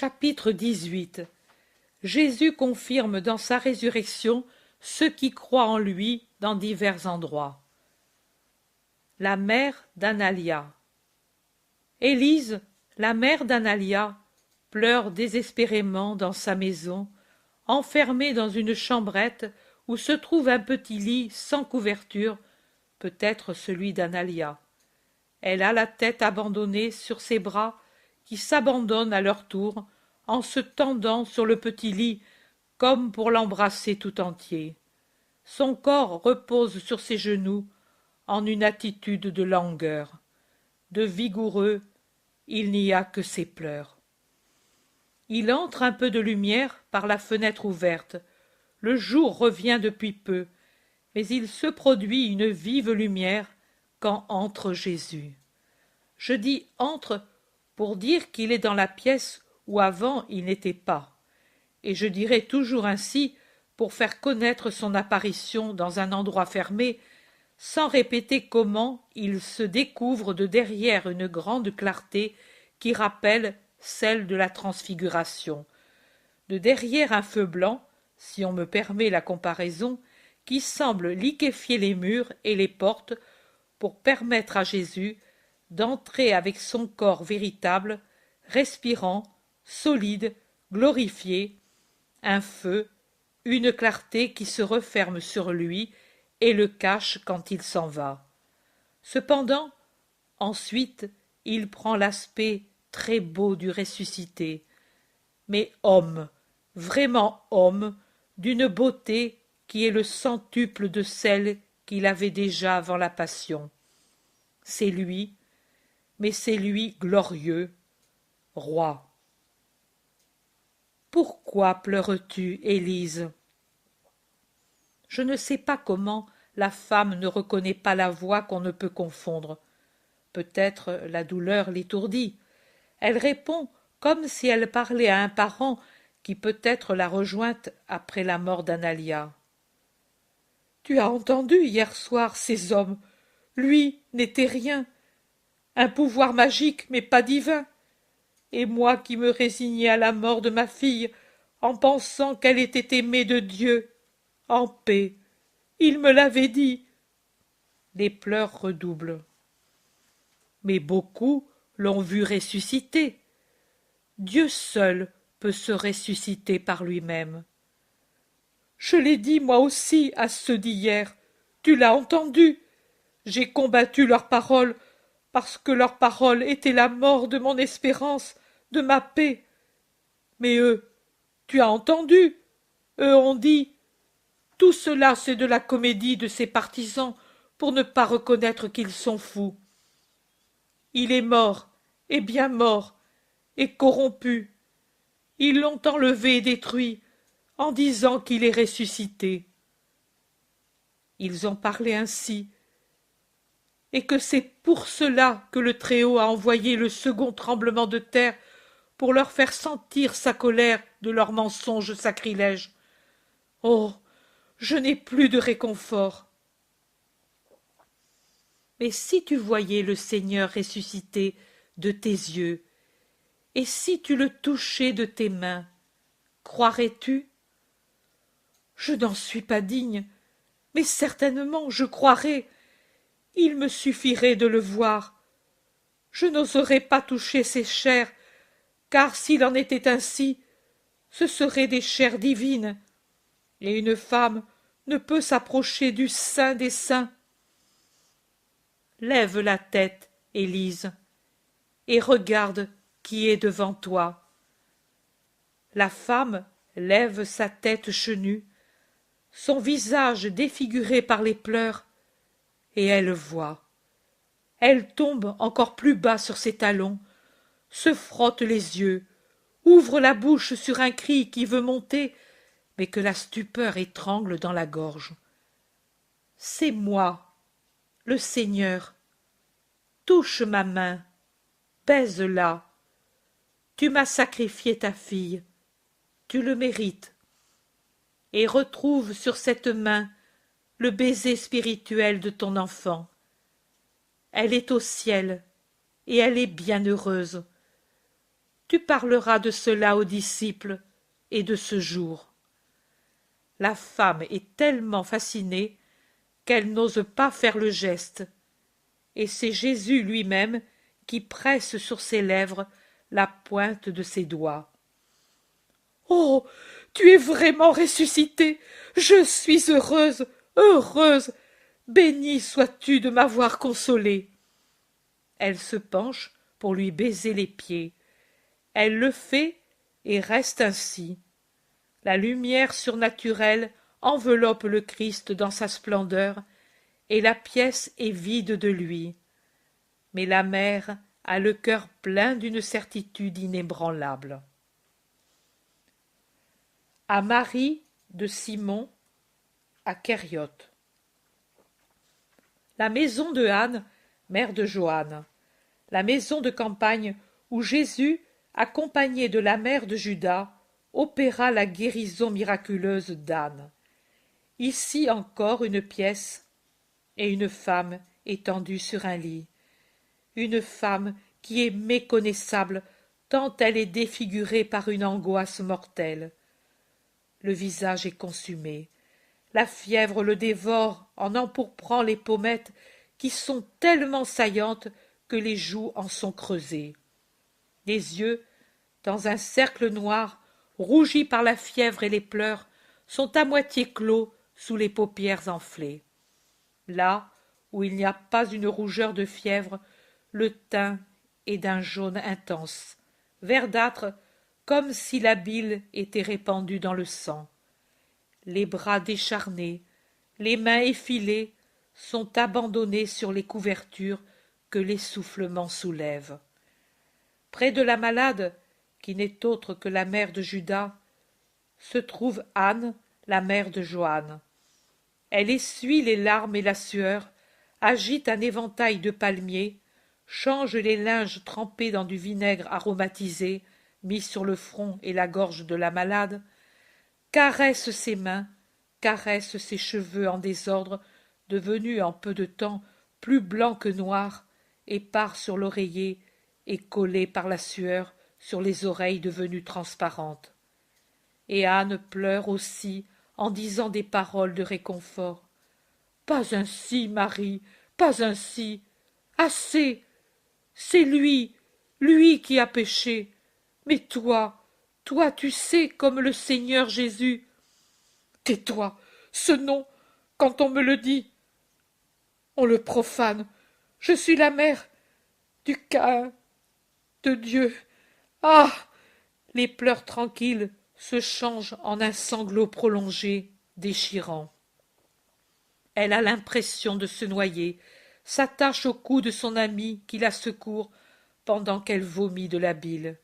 Chapitre 18. Jésus confirme dans sa résurrection ceux qui croient en lui dans divers endroits. La mère d'Analia. Élise, la mère d'Analia, pleure désespérément dans sa maison, enfermée dans une chambrette où se trouve un petit lit sans couverture, peut-être celui d'Analia. Elle a la tête abandonnée sur ses bras qui s'abandonnent à leur tour en se tendant sur le petit lit comme pour l'embrasser tout entier. Son corps repose sur ses genoux en une attitude de langueur. De vigoureux, il n'y a que ses pleurs. Il entre un peu de lumière par la fenêtre ouverte. Le jour revient depuis peu, mais il se produit une vive lumière quand entre Jésus. Je dis entre pour dire qu'il est dans la pièce où avant il n'était pas, et je dirai toujours ainsi pour faire connaître son apparition dans un endroit fermé, sans répéter comment il se découvre de derrière une grande clarté qui rappelle celle de la transfiguration, de derrière un feu blanc, si on me permet la comparaison, qui semble liquéfier les murs et les portes pour permettre à Jésus d'entrer avec son corps véritable, respirant, solide, glorifié, un feu, une clarté qui se referme sur lui et le cache quand il s'en va. Cependant, ensuite, il prend l'aspect très beau du ressuscité, mais homme, vraiment homme, d'une beauté qui est le centuple de celle qu'il avait déjà avant la passion. C'est lui, mais c'est lui glorieux, roi. Pourquoi pleures-tu, Élise? Je ne sais pas comment la femme ne reconnaît pas la voix qu'on ne peut confondre. Peut-être la douleur l'étourdit. Elle répond comme si elle parlait à un parent qui peut-être l'a rejointe après la mort d'Analia. Tu as entendu hier soir ces hommes. Lui n'était rien. Un pouvoir magique, mais pas divin. Et moi qui me résignais à la mort de ma fille, en pensant qu'elle était aimée de Dieu, en paix. Il me l'avait dit. Les pleurs redoublent. Mais beaucoup l'ont vu ressusciter. Dieu seul peut se ressusciter par lui-même. Je l'ai dit moi aussi à ceux d'hier. Tu l'as entendu. J'ai combattu leurs paroles parce que leurs paroles étaient la mort de mon espérance, de ma paix. Mais eux, tu as entendu, eux ont dit. Tout cela, c'est de la comédie de ces partisans pour ne pas reconnaître qu'ils sont fous. Il est mort, et bien mort, et corrompu. Ils l'ont enlevé et détruit, en disant qu'il est ressuscité. Ils ont parlé ainsi, et que c'est pour cela que le Très-Haut a envoyé le second tremblement de terre pour leur faire sentir sa colère de leurs mensonges sacrilèges. Oh, je n'ai plus de réconfort. Mais si tu voyais le Seigneur ressuscité de tes yeux, et si tu le touchais de tes mains, croirais-tu? Je n'en suis pas digne, mais certainement je croirais. Il me suffirait de le voir. Je n'oserais pas toucher ses chairs, car s'il en était ainsi, ce seraient des chairs divines, et une femme ne peut s'approcher du Saint des saints. Lève la tête, Élise, et regarde qui est devant toi. La femme lève sa tête chenue, son visage défiguré par les pleurs, et elle voit. Elle tombe encore plus bas sur ses talons, se frotte les yeux, ouvre la bouche sur un cri qui veut monter, mais que la stupeur étrangle dans la gorge. C'est moi, le Seigneur. Touche ma main, baise-la. Tu m'as sacrifié ta fille, tu le mérites. Et retrouve sur cette main le baiser spirituel de ton enfant. Elle est au ciel, et elle est bien heureuse. tu parleras de cela aux disciples et de ce jour. La femme est tellement fascinée qu'elle n'ose pas faire le geste, et c'est Jésus lui-même qui presse sur ses lèvres la pointe de ses doigts. « Oh, tu es vraiment ressuscité! Je suis heureuse, heureuse! Béni sois-tu de m'avoir consolée! » Elle se penche pour lui baiser les pieds. Elle le fait et reste ainsi. La lumière surnaturelle enveloppe le Christ dans sa splendeur, et la pièce est vide de lui. Mais la mère a le cœur plein d'une certitude inébranlable. À Marie de Simon, à Kériote. La maison de Anne, mère de Joanne, la maison de campagne où Jésus, accompagné de la mère de Judas, opéra la guérison miraculeuse d'Anne. Ici encore une pièce et une femme étendue sur un lit. Une femme qui est méconnaissable tant elle est défigurée par une angoisse mortelle. Le visage est consumé. La fièvre le dévore en empourprant les pommettes qui sont tellement saillantes que les joues en sont creusées. Les yeux, dans un cercle noir, rougis par la fièvre et les pleurs, sont à moitié clos sous les paupières enflées. Là où il n'y a pas une rougeur de fièvre, le teint est d'un jaune intense, verdâtre, comme si la bile était répandue dans le sang. Les bras décharnés, les mains effilées, sont abandonnés sur les couvertures que l'essoufflement soulève. Près de la malade, qui n'est autre que la mère de Judas, se trouve Anne, la mère de Joanne. Elle essuie les larmes et la sueur, agite un éventail de palmiers, change les linges trempés dans du vinaigre aromatisé, mis sur le front et la gorge de la malade, caresse ses mains, caresse ses cheveux en désordre, devenus en peu de temps plus blancs que noirs, et part sur l'oreiller, et collé par la sueur sur les oreilles devenues transparentes. Et Anne pleure aussi en disant des paroles de réconfort. « Pas ainsi, Marie, pas ainsi. Assez. C'est lui, lui qui a péché. Mais toi, tu sais comme le Seigneur Jésus. Tais-toi, ce nom, quand on me le dit, on le profane. Je suis la mère du Caïn de Dieu. Ah !» Les pleurs tranquilles se changent en un sanglot prolongé, déchirant. Elle a l'impression de se noyer, s'attache au cou de son amie qui la secourt pendant qu'elle vomit de la bile.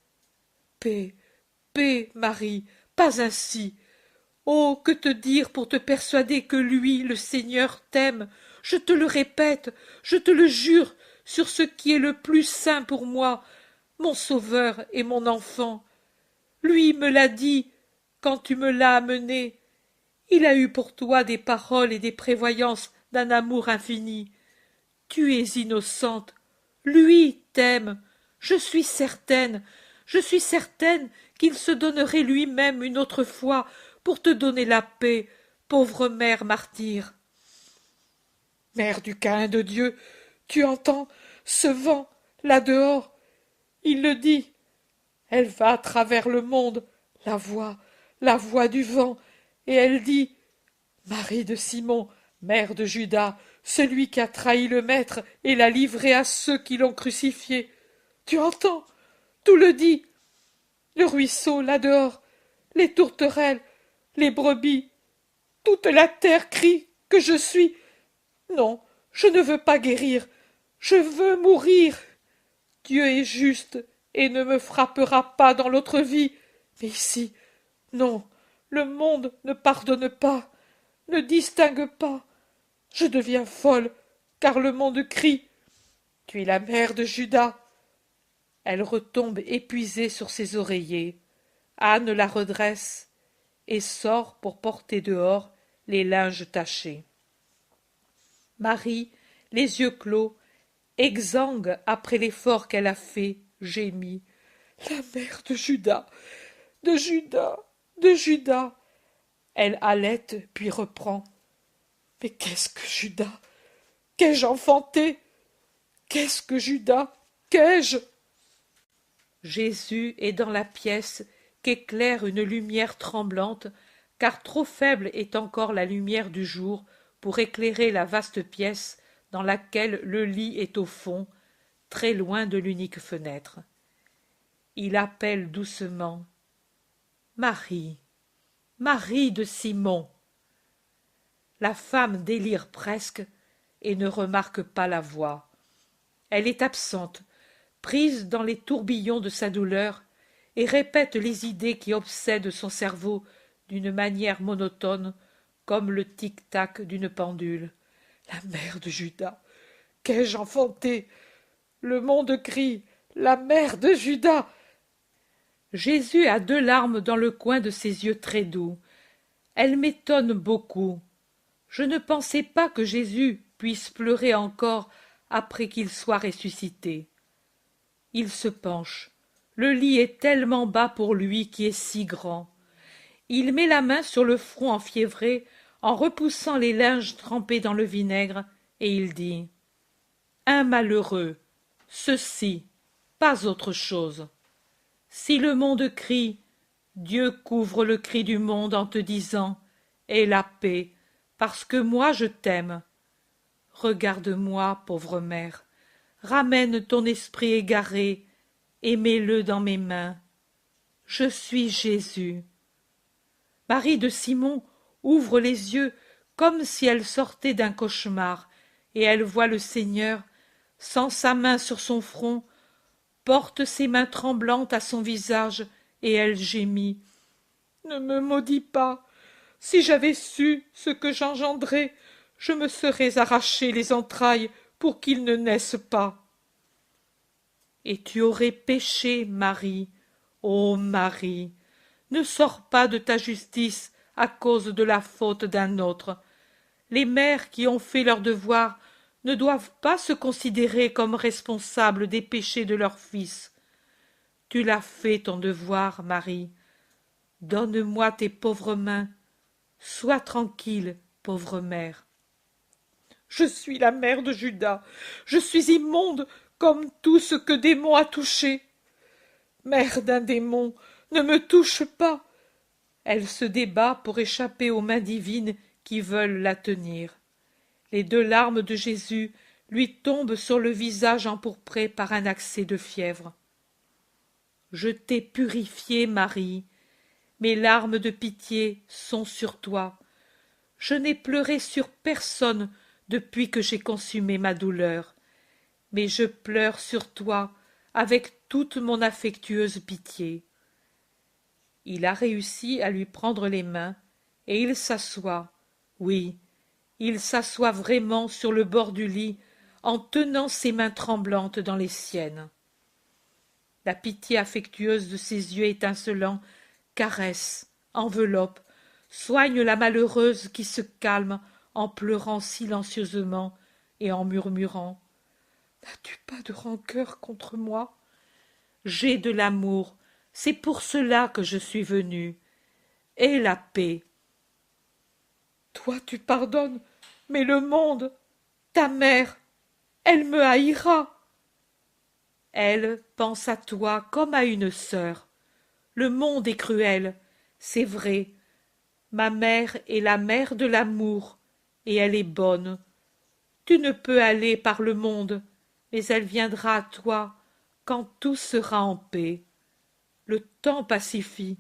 Paix, paix, Marie, pas ainsi. Oh, que te dire pour te persuader que lui, le Seigneur, t'aime. Je te le répète, je te le jure, sur ce qui est le plus saint pour moi, mon sauveur et mon enfant. Lui me l'a dit quand tu me l'as amené. Il a eu pour toi des paroles et des prévoyances d'un amour infini. Tu es innocente. Lui t'aime. Je suis certaine qu'il se donnerait lui-même une autre fois pour te donner la paix, pauvre mère martyre. Mère du Caïn de Dieu, tu entends ce vent là dehors? Il le dit. Elle va à travers le monde, la voix du vent, et elle dit: Marie de Simon, mère de Judas, celui qui a trahi le Maître et l'a livré à ceux qui l'ont crucifié. Tu entends? Tout le dit. Le ruisseau là dehors, les tourterelles, les brebis, toute la terre crie que je suis. Non, je ne veux pas guérir, je veux mourir. Dieu est juste et ne me frappera pas dans l'autre vie, mais ici, non, le monde ne pardonne pas, ne distingue pas. Je deviens folle, car le monde crie. Tu es la mère de Judas. Elle retombe épuisée sur ses oreillers. Anne la redresse et sort pour porter dehors les linges tachés. Marie, les yeux clos, exsangue après l'effort qu'elle a fait, gémit. La mère de Judas, de Judas, de Judas. Elle halète, puis reprend. Mais qu'est-ce que Judas? Qu'ai-je enfanté? Qu'est-ce que Judas? Qu'ai-je? Jésus est dans la pièce qu'éclaire une lumière tremblante, car trop faible est encore la lumière du jour pour éclairer la vaste pièce dans laquelle le lit est au fond, très loin de l'unique fenêtre. Il appelle doucement « Marie, Marie de Simon !» La femme délire presque et ne remarque pas la voix. Elle est absente, prise dans les tourbillons de sa douleur, et répète les idées qui obsèdent son cerveau d'une manière monotone, comme le tic-tac d'une pendule. La mère de Judas, qu'ai-je enfanté? Le monde crie, la mère de Judas! Jésus a 2 larmes dans le coin de ses yeux très doux. Elles m'étonnent beaucoup. Je ne pensais pas que Jésus puisse pleurer encore après qu'il soit ressuscité. Il se penche. Le lit est tellement bas pour lui qui est si grand. Il met la main sur le front enfiévré en repoussant les linges trempés dans le vinaigre, et il dit « Un malheureux, ceci, pas autre chose. Si le monde crie, Dieu couvre le cri du monde en te disant « Aie la paix, parce que moi je t'aime. » Regarde-moi, pauvre mère, ramène ton esprit égaré et mets-le dans mes mains. Je suis Jésus. Marie de Simon ouvre les yeux comme si elle sortait d'un cauchemar, et elle voit le Seigneur, sans sa main sur son front, porte ses mains tremblantes à son visage, et elle gémit. « Ne me maudis pas. Si j'avais su ce que j'engendrais, je me serais arraché les entrailles pour qu'ils ne naissent pas. » Et tu aurais péché, Marie. Ô Marie, ne sors pas de ta justice à cause de la faute d'un autre. Les mères qui ont fait leur devoir ne doivent pas se considérer comme responsables des péchés de leurs fils. Tu l'as fait ton devoir, Marie. Donne-moi tes pauvres mains. Sois tranquille, pauvre mère. Je suis la mère de Judas. Je suis immonde comme tout ce que démon a touché. Mère d'un démon, ne me touche pas. Elle se débat pour échapper aux mains divines qui veulent la tenir. Les 2 larmes de Jésus lui tombent sur le visage empourpré par un accès de fièvre. Je t'ai purifiée, Marie. Mes larmes de pitié sont sur toi. Je n'ai pleuré sur personne depuis que j'ai consumé ma douleur, mais je pleure sur toi avec toute mon affectueuse pitié. Il a réussi à lui prendre les mains, et il s'assoit. Oui, il s'assoit vraiment sur le bord du lit, en tenant ses mains tremblantes dans les siennes. La pitié affectueuse de ses yeux étincelants caresse, enveloppe, soigne la malheureuse qui se calme en pleurant silencieusement et en murmurant « N'as-tu pas de rancœur contre moi? J'ai de l'amour, c'est pour cela que je suis venue. Aie la paix. » Toi tu pardonnes, mais le monde, ta mère, elle me haïra. Elle pense à toi comme à une sœur. Le monde est cruel, c'est vrai. Ma mère est la mère de l'amour, et elle est bonne. Tu ne peux aller par le monde, mais elle viendra à toi quand tout sera en paix. Le temps pacifie.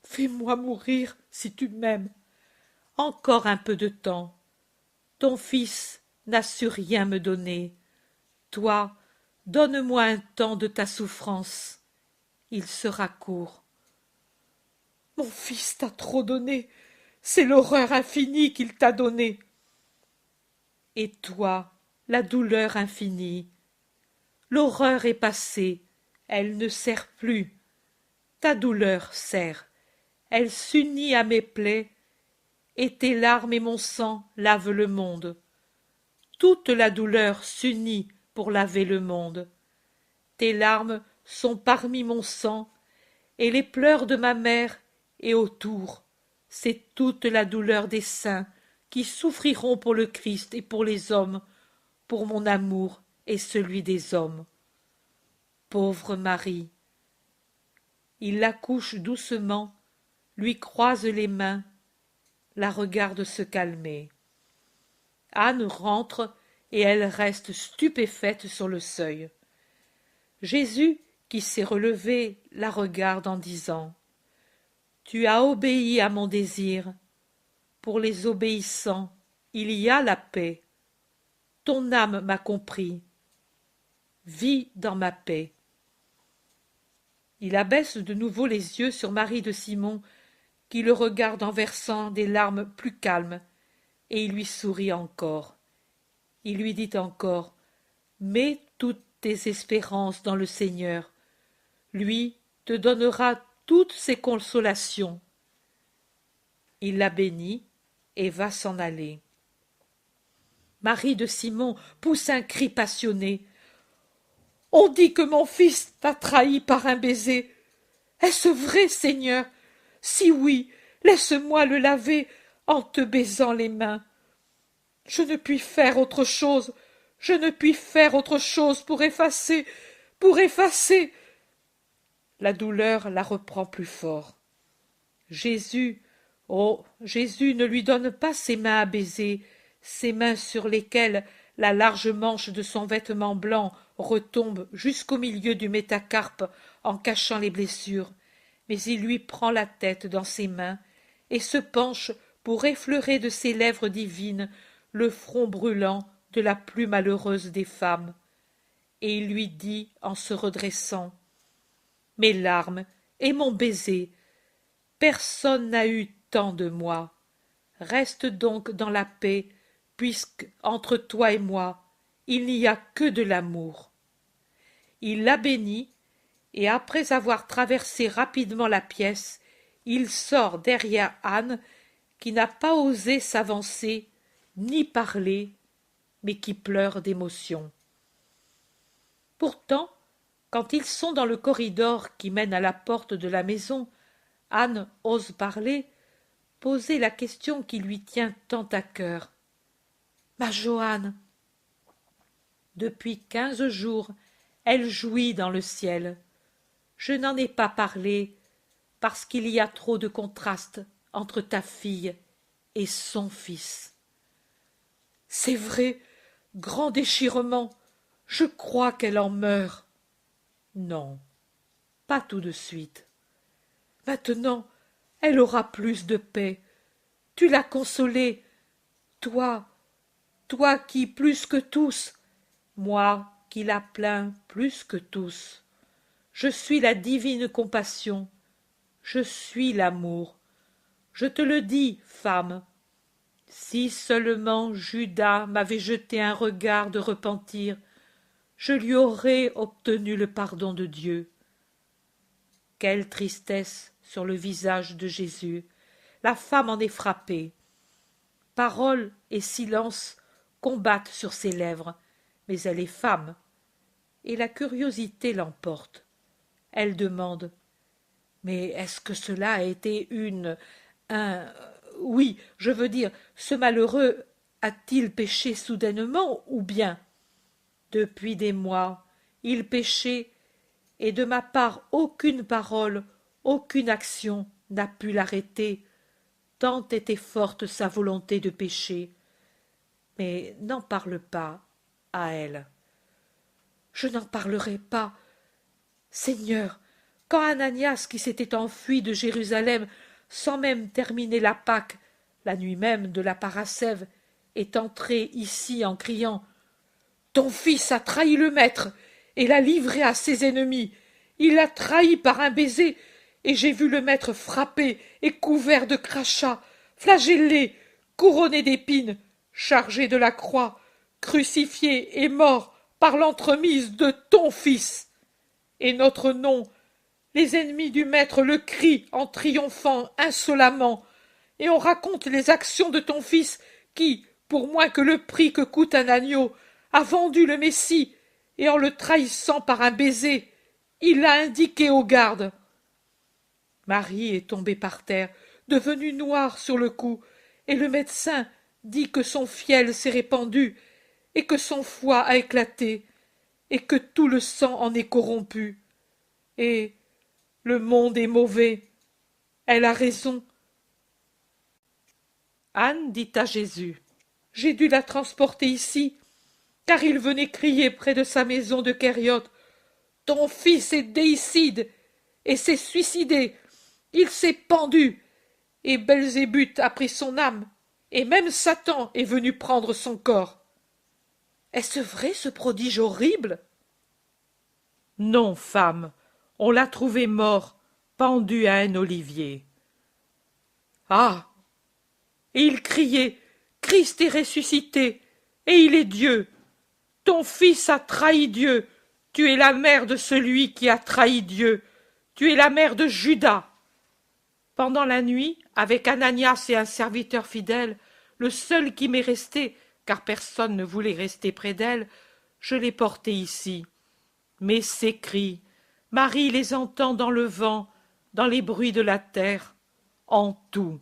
Fais-moi mourir si tu m'aimes. Encore un peu de temps. Ton fils n'a su rien me donner. Toi, donne-moi un temps de ta souffrance. Il sera court. Mon fils t'a trop donné. C'est l'horreur infinie qu'il t'a donnée. Et toi, la douleur infinie. L'horreur est passée, elle ne sert plus. Ta douleur sert, elle s'unit à mes plaies, et tes larmes et mon sang lavent le monde. Toute la douleur s'unit pour laver le monde. Tes larmes sont parmi mon sang, et les pleurs de ma mère, et autour, c'est toute la douleur des saints qui souffriront pour le Christ et pour les hommes, pour mon amour et celui des hommes. Pauvre Marie! Il la couche doucement, lui croise les mains, la regarde se calmer. Anne rentre et elle reste stupéfaite sur le seuil. Jésus, qui s'est relevé, la regarde en disant: Tu as obéi à mon désir. Pour les obéissants, il y a la paix. Ton âme m'a compris. Vis dans ma paix. Il abaisse de nouveau les yeux sur Marie de Simon, qui le regarde en versant des larmes plus calmes, et il lui sourit encore. Il lui dit encore: Mets toutes tes espérances dans le Seigneur. Lui te donnera toutes ses consolations. Il la bénit et va s'en aller. Marie de Simon pousse un cri passionné. On dit que mon fils t'a trahi par un baiser. Est-ce vrai, Seigneur? Si oui, laisse-moi le laver en te baisant les mains. Je ne puis faire autre chose, je ne puis faire autre chose pour effacer. La douleur la reprend plus fort. Jésus, oh, Jésus ne lui donne pas ses mains à baiser, ses mains sur lesquelles la large manche de son vêtement blanc retombe jusqu'au milieu du métacarpe en cachant les blessures, mais il lui prend la tête dans ses mains et se penche pour effleurer de ses lèvres divines le front brûlant de la plus malheureuse des femmes. Et il lui dit en se redressant: Mes larmes et mon baiser, personne n'a eu tant de moi. Reste donc dans la paix, puisque, entre toi et moi, il n'y a que de l'amour. Il la bénit, et après avoir traversé rapidement la pièce, il sort derrière Anne, qui n'a pas osé s'avancer, ni parler, mais qui pleure d'émotion. Pourtant, quand ils sont dans le corridor qui mène à la porte de la maison, Anne ose parler, poser la question qui lui tient tant à cœur. « Ma Joanne !» Depuis 15 jours, elle jouit dans le ciel. Je n'en ai pas parlé, parce qu'il y a trop de contraste entre ta fille et son fils. C'est vrai, grand déchirement, je crois qu'elle en meurt. Non, pas tout de suite. Maintenant, elle aura plus de paix. Tu l'as consolée, toi qui plus que tous, moi qui la plains plus que tous. Je suis la divine compassion, je suis l'amour. Je te le dis, femme. Si seulement Judas m'avait jeté un regard de repentir, je lui aurais obtenu le pardon de Dieu. Quelle tristesse sur le visage de Jésus! La femme en est frappée. Parole et silence combattent sur ses lèvres, mais elle est femme, et la curiosité l'emporte. Elle demande: mais est-ce que cela a été oui, je veux dire, ce malheureux a-t-il péché soudainement ou bien? Depuis des mois, il péchait, et de ma part aucune parole, aucune action n'a pu l'arrêter, tant était forte sa volonté de pécher. Mais n'en parle pas à elle. Je n'en parlerai pas. Seigneur, quand Ananias, qui s'était enfui de Jérusalem sans même terminer la Pâque, la nuit même de la Parascève, est entré ici en criant: Ton fils a trahi le maître et l'a livré à ses ennemis. Il l'a trahi par un baiser, et j'ai vu le maître frappé et couvert de crachats, flagellé, couronné d'épines, chargé de la croix, crucifié et mort par l'entremise de ton fils. Et notre nom, les ennemis du maître le crient en triomphant insolemment, et on raconte les actions de ton fils qui, pour moins que le prix que coûte un agneau, a vendu le Messie, et en le trahissant par un baiser, Il l'a indiqué aux gardes. Marie est tombée par terre, devenue noire sur le cou, et le médecin dit que son fiel s'est répandu, et que son foie a éclaté, et que tout le sang en est corrompu. Et le monde est mauvais. Elle a raison. Anne dit à Jésus: j'ai dû la transporter ici, car il venait crier près de sa maison de Kériote: ton fils est déicide et s'est suicidé, il s'est pendu, et Belzébuth a pris son âme, et même Satan est venu prendre son corps. Est-ce vrai, ce prodige horrible? Non, femme, on l'a trouvé mort, pendu à un olivier. Ah! Et il criait: Christ est ressuscité, et il est Dieu. Ton fils a trahi Dieu. Tu es la mère de celui qui a trahi Dieu. Tu es la mère de Judas. Pendant la nuit, avec Ananias et un serviteur fidèle, le seul qui m'est resté, car personne ne voulait rester près d'elle, je l'ai portée ici. Mais ces cris, Marie les entend dans le vent, dans les bruits de la terre, en tout.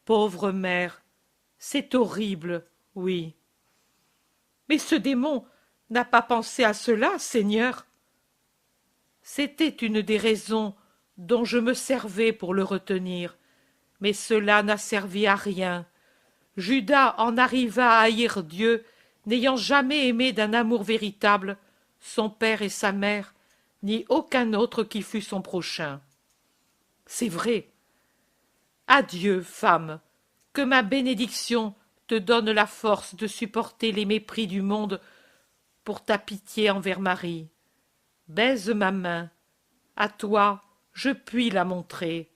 Pauvre mère, c'est horrible, oui. Mais ce démon n'a pas pensé à cela, Seigneur. C'était une des raisons dont je me servais pour le retenir, mais cela n'a servi à rien. Judas en arriva à haïr Dieu, n'ayant jamais aimé d'un amour véritable son père et sa mère, ni aucun autre qui fût son prochain. C'est vrai. Adieu, femme, que ma bénédiction te donne la force de supporter les mépris du monde pour ta pitié envers Marie. Baise ma main. À toi, je puis la montrer.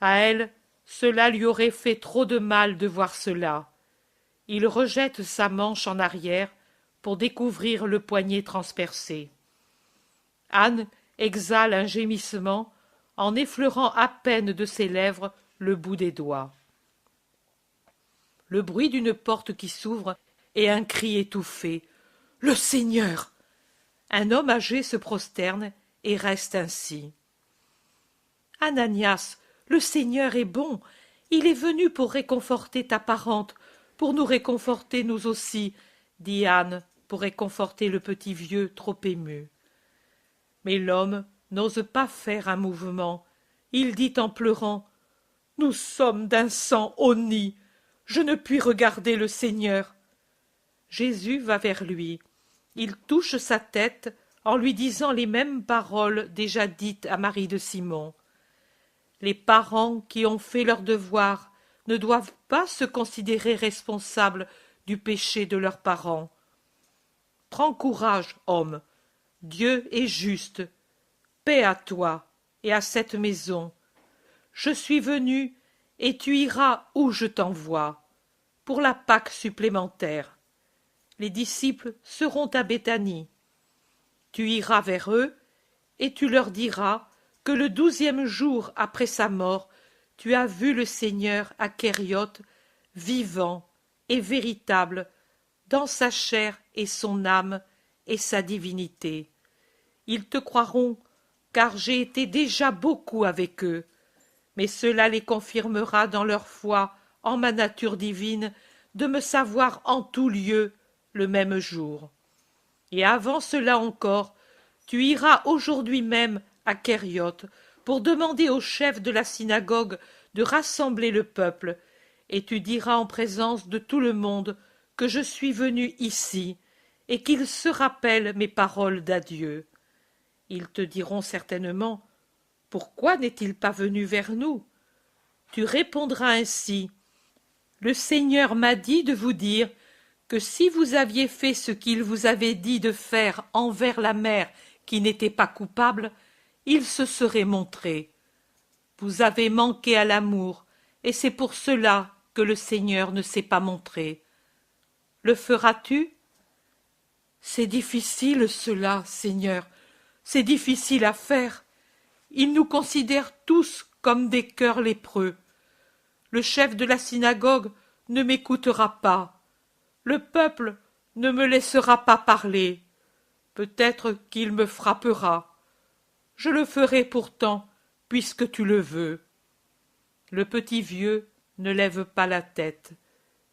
À elle, cela lui aurait fait trop de mal de voir cela. Il rejette sa manche en arrière pour découvrir le poignet transpercé. Anne exhale un gémissement en effleurant à peine de ses lèvres le bout des doigts. Le bruit d'une porte qui s'ouvre et un cri étouffé. « Le Seigneur !» Un homme âgé se prosterne et reste ainsi. « Ananias, le Seigneur est bon. Il est venu pour réconforter ta parente, pour nous réconforter nous aussi, dit Anne, pour réconforter le petit vieux trop ému. Mais l'homme n'ose pas faire un mouvement. Il dit en pleurant: « Nous sommes d'un sang honni. Je ne puis regarder le Seigneur. » Jésus va vers lui. Il touche sa tête en lui disant les mêmes paroles déjà dites à Marie de Simon. Les parents qui ont fait leur devoir ne doivent pas se considérer responsables du péché de leurs parents. Prends courage, homme. Dieu est juste. Paix à toi et à cette maison. Je suis venu et tu iras où je t'envoie, pour la Pâque supplémentaire. Les disciples seront à Béthanie. Tu iras vers eux et tu leur diras que le 12e jour après sa mort, tu as vu le Seigneur à Kériote, vivant et véritable, dans sa chair et son âme et sa divinité. Ils te croiront, car j'ai été déjà beaucoup avec eux, mais cela les confirmera dans leur foi en ma nature divine de me savoir en tout lieu le même jour. Et avant cela encore, tu iras aujourd'hui même à Kériote pour demander au chef de la synagogue de rassembler le peuple, et tu diras en présence de tout le monde que je suis venu ici, et qu'ils se rappellent mes paroles d'adieu. Ils te diront certainement: pourquoi n'est-il pas venu vers nous? Tu répondras ainsi: le Seigneur m'a dit de vous dire que si vous aviez fait ce qu'il vous avait dit de faire envers la mère qui n'était pas coupable, il se serait montré. Vous avez manqué à l'amour, et c'est pour cela que le Seigneur ne s'est pas montré. Le feras-tu? C'est difficile cela, Seigneur, c'est difficile à faire. Ils nous considèrent tous comme des cœurs lépreux. Le chef de la synagogue ne m'écoutera pas. Le peuple ne me laissera pas parler. peut-être qu'il me frappera. Je le ferai pourtant, puisque tu le veux. » Le petit vieux ne lève pas la tête.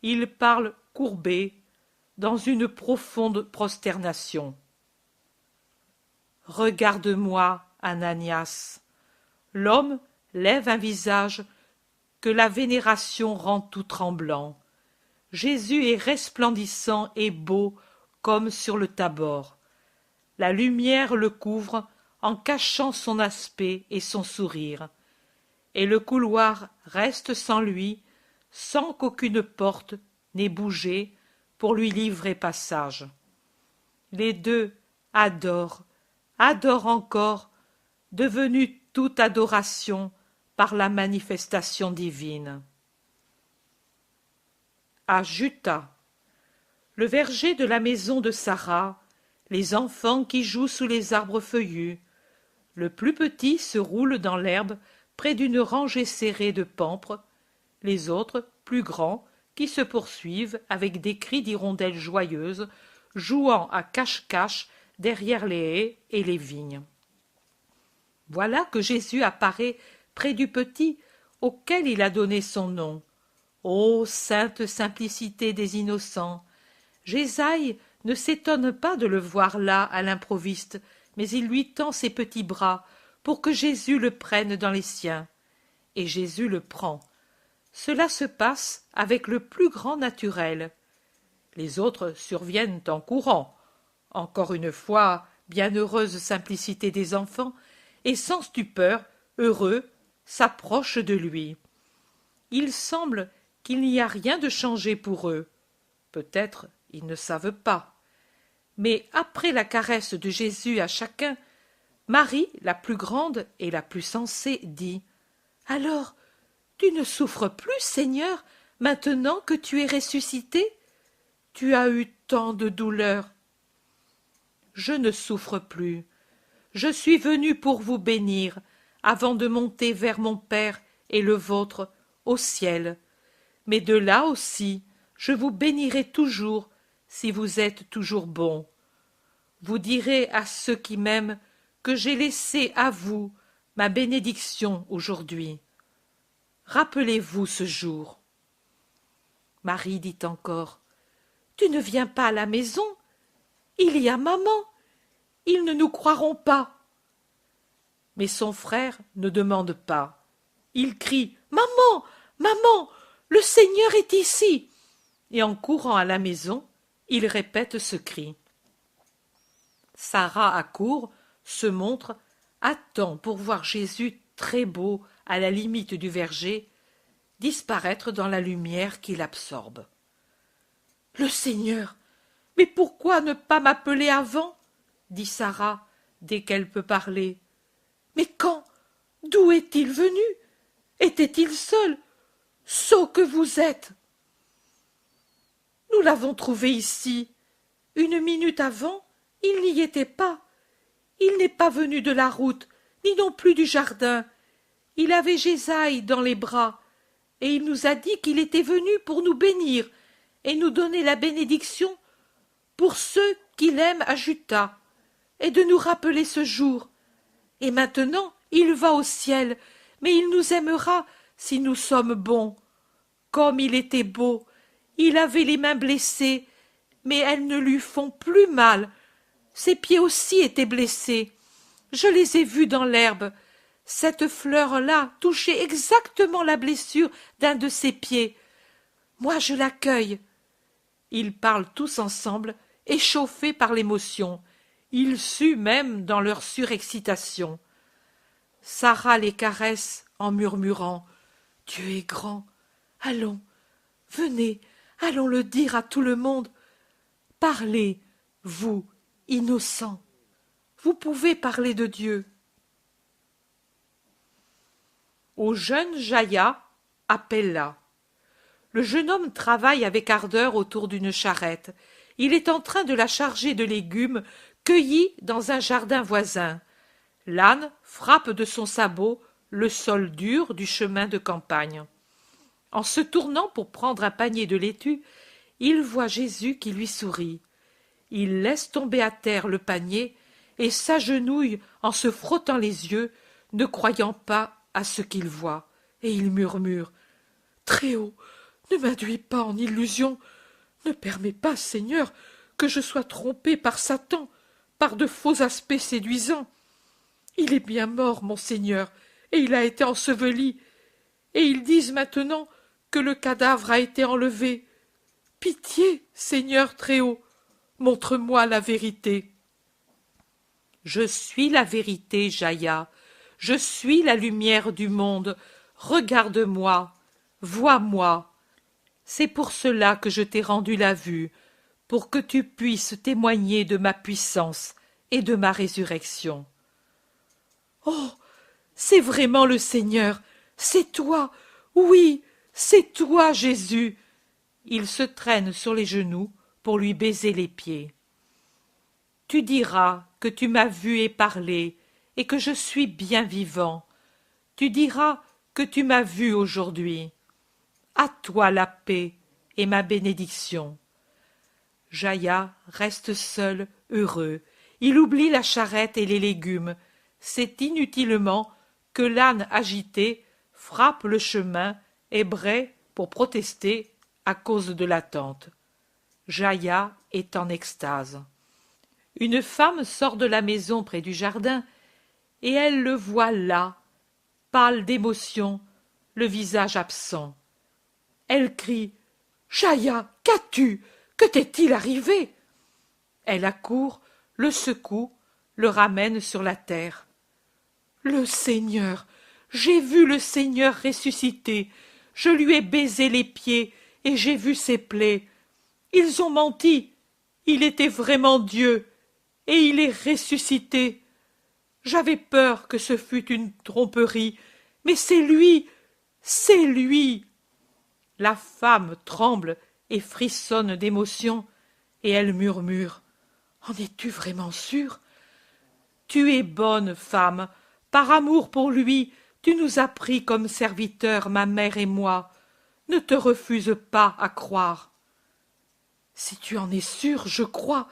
Il parle courbé, dans une profonde prosternation. « Regarde-moi, Ananias. » L'homme lève un visage que la vénération rend tout tremblant. Jésus est resplendissant et beau comme sur le Tabor. La lumière le couvre en cachant son aspect et son sourire. Et le couloir reste sans lui, sans qu'aucune porte n'ait bougé pour lui livrer passage. Les deux adorent, adorent encore, devenus toute adoration par la manifestation divine. À Juta, le verger de la maison de Sarah, les enfants qui jouent sous les arbres feuillus. Le plus petit se roule dans l'herbe près d'une rangée serrée de pampres, les autres, plus grands, qui se poursuivent avec des cris d'hirondelles joyeuses, jouant à cache-cache derrière les haies et les vignes. Voilà que Jésus apparaît près du petit auquel il a donné son nom. Ô sainte simplicité des innocents! Jésaïe ne s'étonne pas de le voir là à l'improviste, mais il lui tend ses petits bras pour que Jésus le prenne dans les siens. Et Jésus le prend. Cela se passe avec le plus grand naturel. Les autres surviennent en courant. Encore une fois, bienheureuse simplicité des enfants, et sans stupeur, heureux, s'approchent de lui. Il semble qu'il n'y a rien de changé pour eux. Peut-être ils ne savent pas. Mais après la caresse de Jésus à chacun, Marie, la plus grande et la plus sensée, dit « Alors, tu ne souffres plus, Seigneur, maintenant que tu es ressuscité? Tu as eu tant de douleurs. »« Je ne souffre plus. Je suis venue pour vous bénir, avant de monter vers mon Père et le vôtre, au ciel. Mais de là aussi, je vous bénirai toujours, si vous êtes toujours bon. Vous direz à ceux qui m'aiment que j'ai laissé à vous ma bénédiction aujourd'hui. Rappelez-vous ce jour. » Marie dit encore, « Tu ne viens pas à la maison? Il y a maman. Ils ne nous croiront pas. » Mais son frère ne demande pas. Il crie, « Maman, maman, le Seigneur est ici !» Et en courant à la maison, il répète ce cri. Sarah accourt, se montre, attend pour voir Jésus très beau à la limite du verger, disparaître dans la lumière qui l'absorbe. « Le Seigneur, mais pourquoi ne pas m'appeler avant ?» dit Sarah, dès qu'elle peut parler. « Mais quand? D'où est-il venu? Était-il seul? Sot que vous êtes !»« Nous l'avons trouvé ici. Une minute avant, il n'y était pas. Il n'est pas venu de la route, ni non plus du jardin. Il avait Jésaïe dans les bras, et il nous a dit qu'il était venu pour nous bénir et nous donner la bénédiction pour ceux qu'il aime à Juta, et de nous rappeler ce jour. Et maintenant, il va au ciel, mais il nous aimera si nous sommes bons. Comme il était beau, il avait les mains blessées, mais elles ne lui font plus mal. Ses pieds aussi étaient blessés. Je les ai vus dans l'herbe. Cette fleur-là touchait exactement la blessure d'un de ses pieds. Moi, je l'accueille. » Ils parlent tous ensemble, échauffés par l'émotion. Ils suent même dans leur surexcitation. Sarah les caresse en murmurant « Dieu est grand. Allons, venez, allons le dire à tout le monde. Parlez, vous, innocents. Vous pouvez parler de Dieu. » Au jeune Jaïa, appelle-la. Le jeune homme travaille avec ardeur autour d'une charrette. Il est en train de la charger de légumes cueillis dans un jardin voisin. L'âne frappe de son sabot le sol dur du chemin de campagne. En se tournant pour prendre un panier de laitue, il voit Jésus qui lui sourit. il laisse tomber à terre le panier et s'agenouille en se frottant les yeux, ne croyant pas à ce qu'il voit, et il murmure: Très-Haut, ne m'induis pas en illusion, ne permets pas, Seigneur, que je sois trompé par Satan, par de faux aspects séduisants. Il est bien mort, mon Seigneur, et il a été enseveli, et ils disent maintenant que le cadavre a été enlevé. Pitié, Seigneur Très-Haut, montre-moi la vérité. Je suis la vérité, Jaïa, je suis la lumière du monde, regarde-moi, vois-moi. C'est pour cela que je t'ai rendu la vue, pour que tu puisses témoigner de ma puissance et de ma résurrection. Oh, c'est vraiment le Seigneur, c'est toi, oui, c'est toi, Jésus. Il se traîne sur les genoux pour lui baiser les pieds. Tu diras que tu m'as vu et parlé, et que je suis bien vivant. Tu diras que tu m'as vu aujourd'hui. À toi la paix et ma bénédiction. Jaïa reste seul, heureux. Il oublie la charrette et les légumes. C'est inutilement que l'âne agité frappe le chemin et braie pour protester à cause de l'attente. Jaïa est en extase. Une femme sort de la maison près du jardin, et elle le voit là, pâle d'émotion, le visage absent. Elle crie: Jaïa, qu'as-tu? Que t'est-il arrivé? Elle accourt, le secoue, le ramène sur la terre. Le Seigneur, j'ai vu le Seigneur ressuscité, je lui ai baisé les pieds et j'ai vu ses plaies. Ils ont menti, il était vraiment Dieu, et il est ressuscité. J'avais peur que ce fût une tromperie, mais c'est lui, c'est lui. La femme tremble et frissonne d'émotion, et elle murmure: En es-tu vraiment sûre? Tu es bonne femme, par amour pour lui, tu nous as pris comme serviteurs, ma mère et moi. Ne te refuse pas à croire. Si tu en es sûre, je crois,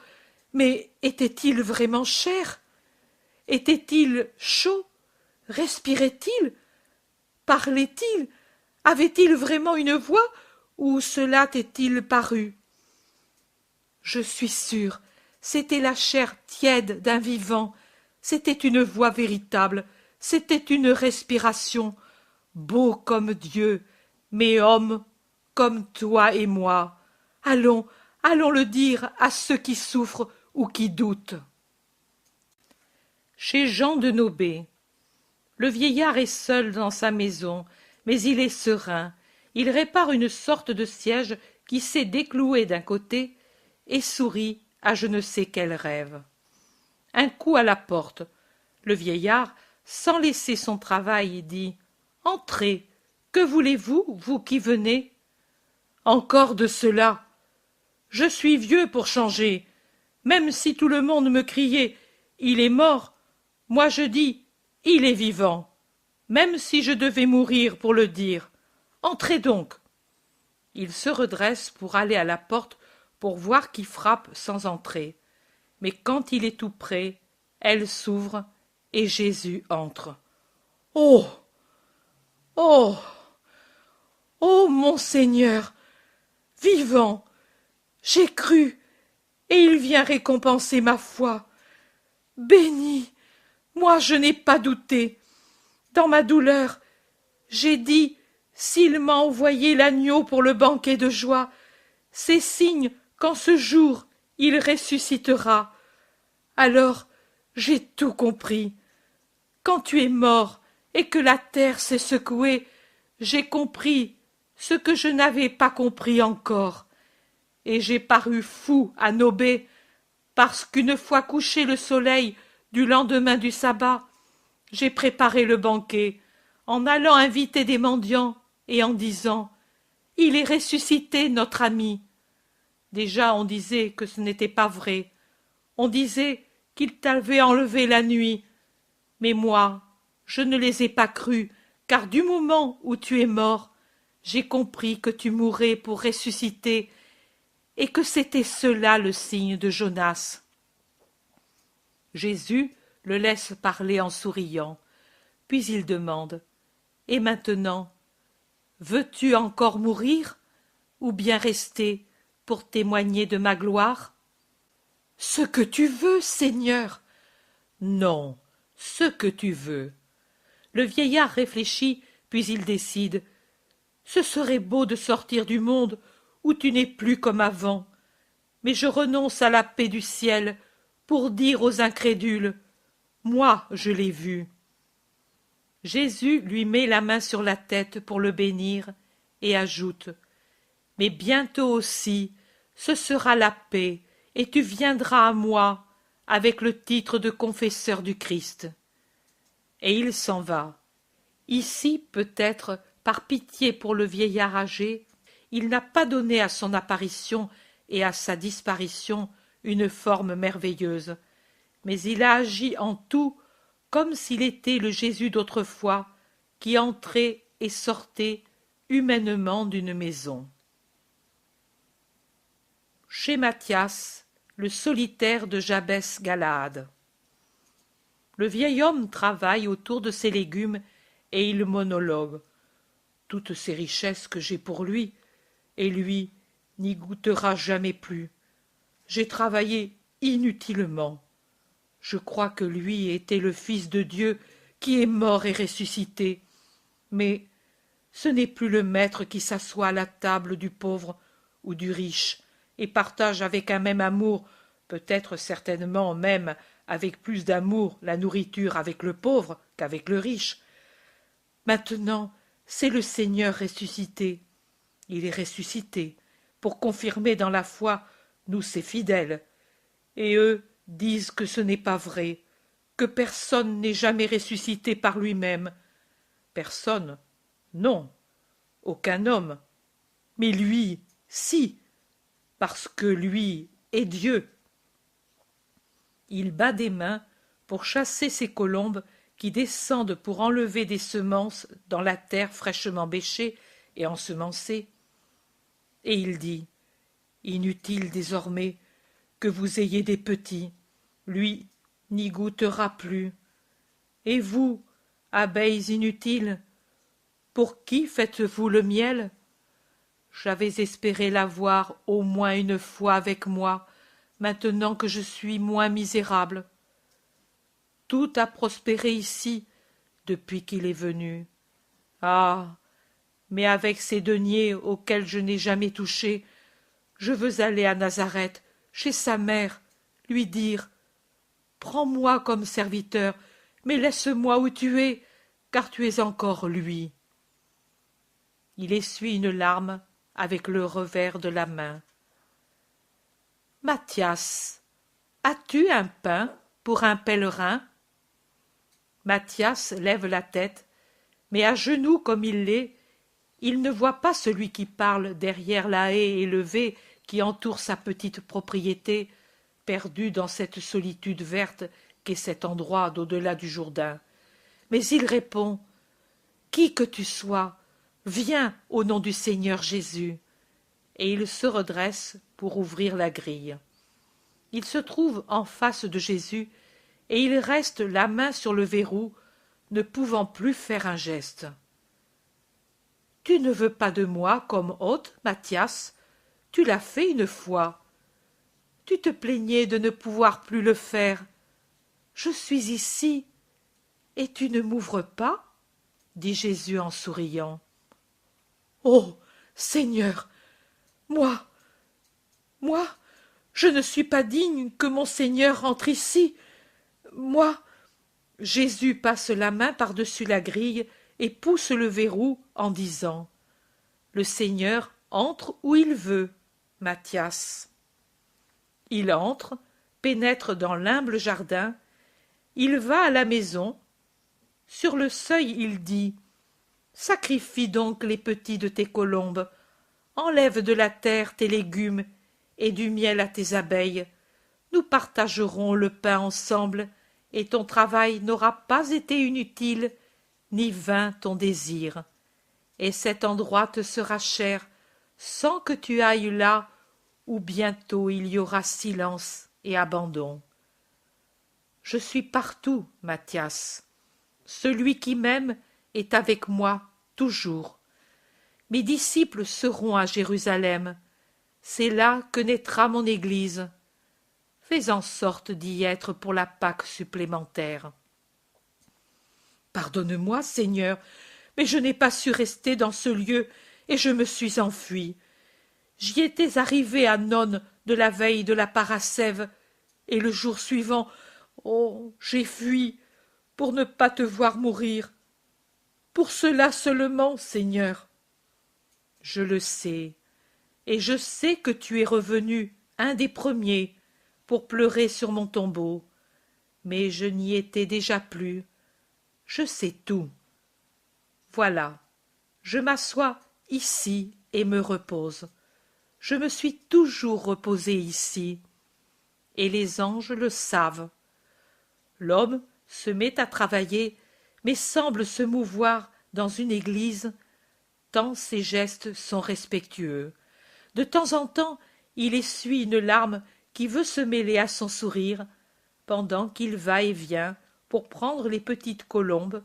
mais était-il vraiment cher? Était-il chaud? Respirait-il? Parlait-il? Avait-il vraiment une voix, ou cela t'est-il paru? Je suis sûre, c'était la chair tiède d'un vivant, c'était une voix véritable, c'était une respiration, beau comme Dieu, mais homme comme toi et moi. Allons, allons le dire à ceux qui souffrent ou qui doutent. Chez Jean de Nobé. Le vieillard est seul dans sa maison, mais il est serein. Il répare une sorte de siège qui s'est décloué d'un côté et sourit à je ne sais quel rêve. Un coup à la porte. Le vieillard, sans laisser son travail, dit: Entrez. Que voulez-vous, vous qui venez? Encore de cela. Je suis vieux pour changer. Même si tout le monde me criait: Il est mort, moi je dis: Il est vivant. Même si je devais mourir pour le dire. Entrez donc. Il se redresse pour aller à la porte pour voir qui frappe sans entrer. Mais quand il est tout près, elle s'ouvre et Jésus entre. Oh! Oh! Oh, mon Seigneur! Vivant! J'ai cru, et il vient récompenser ma foi. Béni! Moi je n'ai pas douté. Dans ma douleur, j'ai dit: s'il m'a envoyé l'agneau pour le banquet de joie, c'est signe qu'en ce jour il ressuscitera. Alors j'ai tout compris. Quand tu es mort et que la terre s'est secouée, j'ai compris ce que je n'avais pas compris encore. Et j'ai paru fou à Nobé, parce qu'une fois couché le soleil du lendemain du sabbat, j'ai préparé le banquet, en allant inviter des mendiants et en disant: Il est ressuscité, notre ami. Déjà on disait que ce n'était pas vrai. On disait qu'il t'avait enlevé la nuit. Mais moi, je ne les ai pas crus, car du moment où tu es mort, j'ai compris que tu mourrais pour ressusciter, et que c'était cela le signe de Jonas. Jésus le laisse parler en souriant, puis il demande « Et maintenant, veux-tu encore mourir ou bien rester pour témoigner de ma gloire ?»« Ce que tu veux, Seigneur. »« Non, ce que tu veux. » Le vieillard réfléchit, puis il décide « Ce serait beau de sortir du monde où tu n'es plus comme avant, mais je renonce à la paix du ciel pour dire aux incrédules « Moi, je l'ai vu. » Jésus lui met la main sur la tête pour le bénir et ajoute « Mais bientôt aussi, ce sera la paix, et tu viendras à moi avec le titre de confesseur du Christ. » Et il s'en va. Ici, peut-être, par pitié pour le vieillard âgé, il n'a pas donné à son apparition et à sa disparition une forme merveilleuse, mais il a agi en tout comme s'il était le Jésus d'autrefois qui entrait et sortait humainement d'une maison. Chez Matthias, le solitaire de Jabès Galaad. Le vieil homme travaille autour de ses légumes et il monologue. Toutes ces richesses que j'ai pour lui, et lui n'y goûtera jamais plus. J'ai travaillé inutilement. Je crois que lui était le Fils de Dieu qui est mort et ressuscité. Mais ce n'est plus le maître qui s'assoit à la table du pauvre ou du riche et partage avec un même amour, peut-être certainement même avec plus d'amour, la nourriture avec le pauvre qu'avec le riche. Maintenant, c'est le Seigneur ressuscité. Il est ressuscité pour confirmer dans la foi nous ses fidèles. Et eux disent que ce n'est pas vrai, que personne n'est jamais ressuscité par lui-même. Personne, non, aucun homme. Mais lui, si, parce que lui est Dieu. Il bat des mains pour chasser ces colombes qui descendent pour enlever des semences dans la terre fraîchement bêchée et ensemencée. Et il dit « Inutile désormais que vous ayez des petits, lui n'y goûtera plus. Et vous, abeilles inutiles, pour qui faites-vous le miel? J'avais espéré l'avoir au moins une fois avec moi, maintenant que je suis moins misérable. Tout a prospéré ici depuis qu'il est venu. Ah, mais avec ces deniers auxquels je n'ai jamais touché, je veux aller à Nazareth, chez sa mère, lui dire « Prends-moi comme serviteur, mais laisse-moi où tu es, car tu es encore lui. » Il essuie une larme avec le revers de la main. « Matthias, as-tu un pain pour un pèlerin ?» Matthias lève la tête, mais à genoux comme il l'est, il ne voit pas celui qui parle derrière la haie élevée qui entoure sa petite propriété, perdue dans cette solitude verte qu'est cet endroit d'au-delà du Jourdain. Mais il répond « Qui que tu sois, viens au nom du Seigneur Jésus. » Et il se redresse pour ouvrir la grille. Il se trouve en face de Jésus et il reste la main sur le verrou, ne pouvant plus faire un geste. « Tu ne veux pas de moi comme hôte, Matthias? Tu l'as fait une fois. Tu te plaignais de ne pouvoir plus le faire. Je suis ici, et tu ne m'ouvres pas ?» dit Jésus en souriant. « Oh, Seigneur, moi, je ne suis pas digne que mon Seigneur entre ici. Moi, » Jésus passe la main par-dessus la grille et pousse le verrou en disant « Le Seigneur entre où il veut, Matthias. » Il entre, pénètre dans l'humble jardin, il va à la maison. Sur le seuil, il dit « Sacrifie donc les petits de tes colombes, enlève de la terre tes légumes et du miel à tes abeilles. Nous partagerons le pain ensemble, et ton travail n'aura pas été inutile, ni vain ton désir. Et cet endroit te sera cher, sans que tu ailles là où bientôt il y aura silence et abandon. Je suis partout, Mathias. Celui qui m'aime est avec moi toujours. Mes disciples seront à Jérusalem. C'est là que naîtra mon Église. Fais en sorte d'y être pour la Pâque supplémentaire. Pardonne-moi, Seigneur, mais je n'ai pas su rester dans ce lieu et je me suis enfui. J'y étais arrivé à nonne de la veille de la Parascève, et le jour suivant, oh, j'ai fui pour ne pas te voir mourir. Pour cela seulement, Seigneur. Je le sais, et je sais que tu es revenu, un des premiers, pour pleurer sur mon tombeau. Mais je n'y étais déjà plus. Je sais tout. Voilà, je m'assois ici et me repose. Je me suis toujours reposé ici, et les anges le savent. L'homme se met à travailler, mais semble se mouvoir dans une église, tant ses gestes sont respectueux. De temps en temps, il essuie une larme qui veut se mêler à son sourire, pendant qu'il va et vient pour prendre les petites colombes,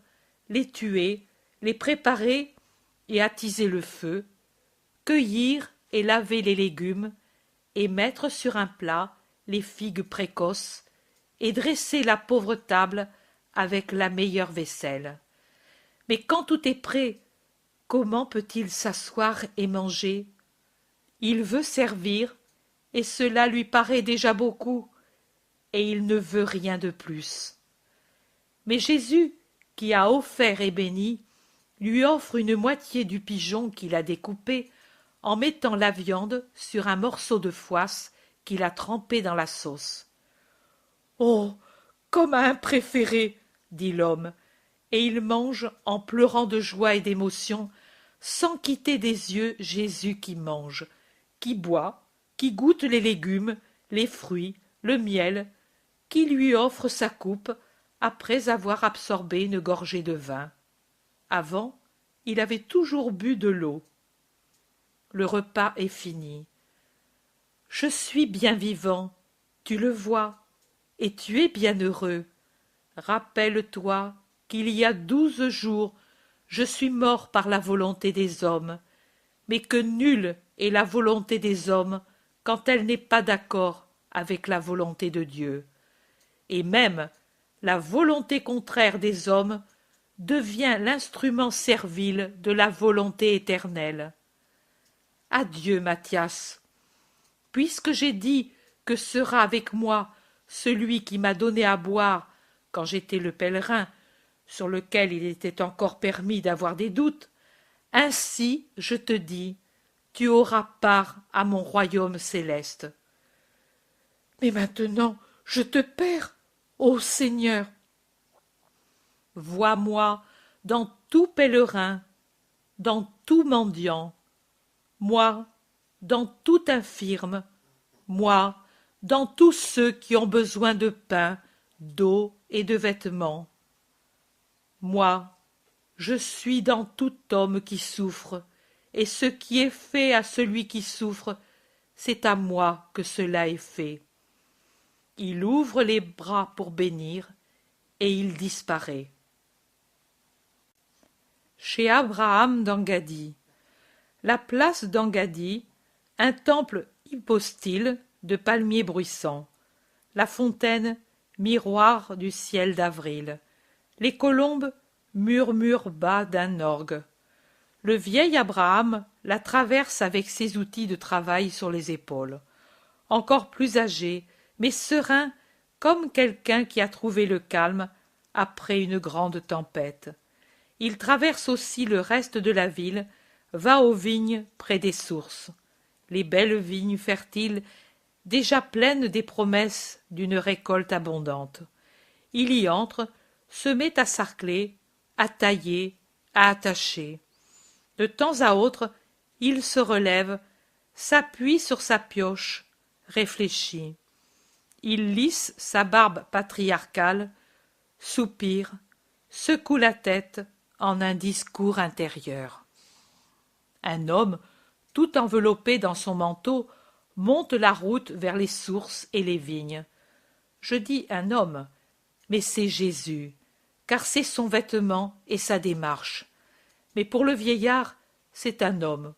les tuer, les préparer et attiser le feu, cueillir et laver les légumes, et mettre sur un plat les figues précoces, et dresser la pauvre table avec la meilleure vaisselle. Mais quand tout est prêt, comment peut-il s'asseoir et manger? Il veut servir, et cela lui paraît déjà beaucoup, et il ne veut rien de plus. Mais Jésus, qui a offert et béni, lui offre une moitié du pigeon qu'il a découpé, en mettant la viande sur un morceau de foisse qu'il a trempé dans la sauce. « Oh, comme à un préféré !» dit l'homme, et il mange en pleurant de joie et d'émotion, sans quitter des yeux Jésus qui mange, qui boit, qui goûte les légumes, les fruits, le miel, qui lui offre sa coupe après avoir absorbé une gorgée de vin. Avant, il avait toujours bu de l'eau. Le repas est fini. Je suis bien vivant, tu le vois, et tu es bien heureux. Rappelle-toi qu'il y a 12 jours, je suis mort par la volonté des hommes, mais que nulle est la volonté des hommes quand elle n'est pas d'accord avec la volonté de Dieu. Et même la volonté contraire des hommes devient l'instrument servile de la volonté éternelle. Adieu, Mathias. Puisque j'ai dit que sera avec moi celui qui m'a donné à boire quand j'étais le pèlerin, sur lequel il était encore permis d'avoir des doutes, ainsi, je te dis, tu auras part à mon royaume céleste. Mais maintenant, je te perds, ô Seigneur. Vois-moi dans tout pèlerin, dans tout mendiant, moi, dans tout infirme, moi, dans tous ceux qui ont besoin de pain, d'eau et de vêtements. Moi, je suis dans tout homme qui souffre, et ce qui est fait à celui qui souffre, c'est à moi que cela est fait. Il ouvre les bras pour bénir, et il disparaît. Chez Abraham d'Engaddi. La place d'Engaddi, un temple hypostyle de palmiers bruissants. La fontaine, miroir du ciel d'avril. Les colombes murmurent bas d'un orgue. Le vieil Abraham la traverse avec ses outils de travail sur les épaules. Encore plus âgé, mais serein comme quelqu'un qui a trouvé le calme après une grande tempête. Il traverse aussi le reste de la ville, va aux vignes près des sources. Les belles vignes fertiles, déjà pleines des promesses d'une récolte abondante. Il y entre, se met à sarcler, à tailler, à attacher. De temps à autre, il se relève, s'appuie sur sa pioche, réfléchit. Il lisse sa barbe patriarcale, soupire, secoue la tête en un discours intérieur. Un homme, tout enveloppé dans son manteau, monte la route vers les sources et les vignes. Je dis un homme, mais c'est Jésus, car c'est son vêtement et sa démarche. Mais pour le vieillard, c'est un homme.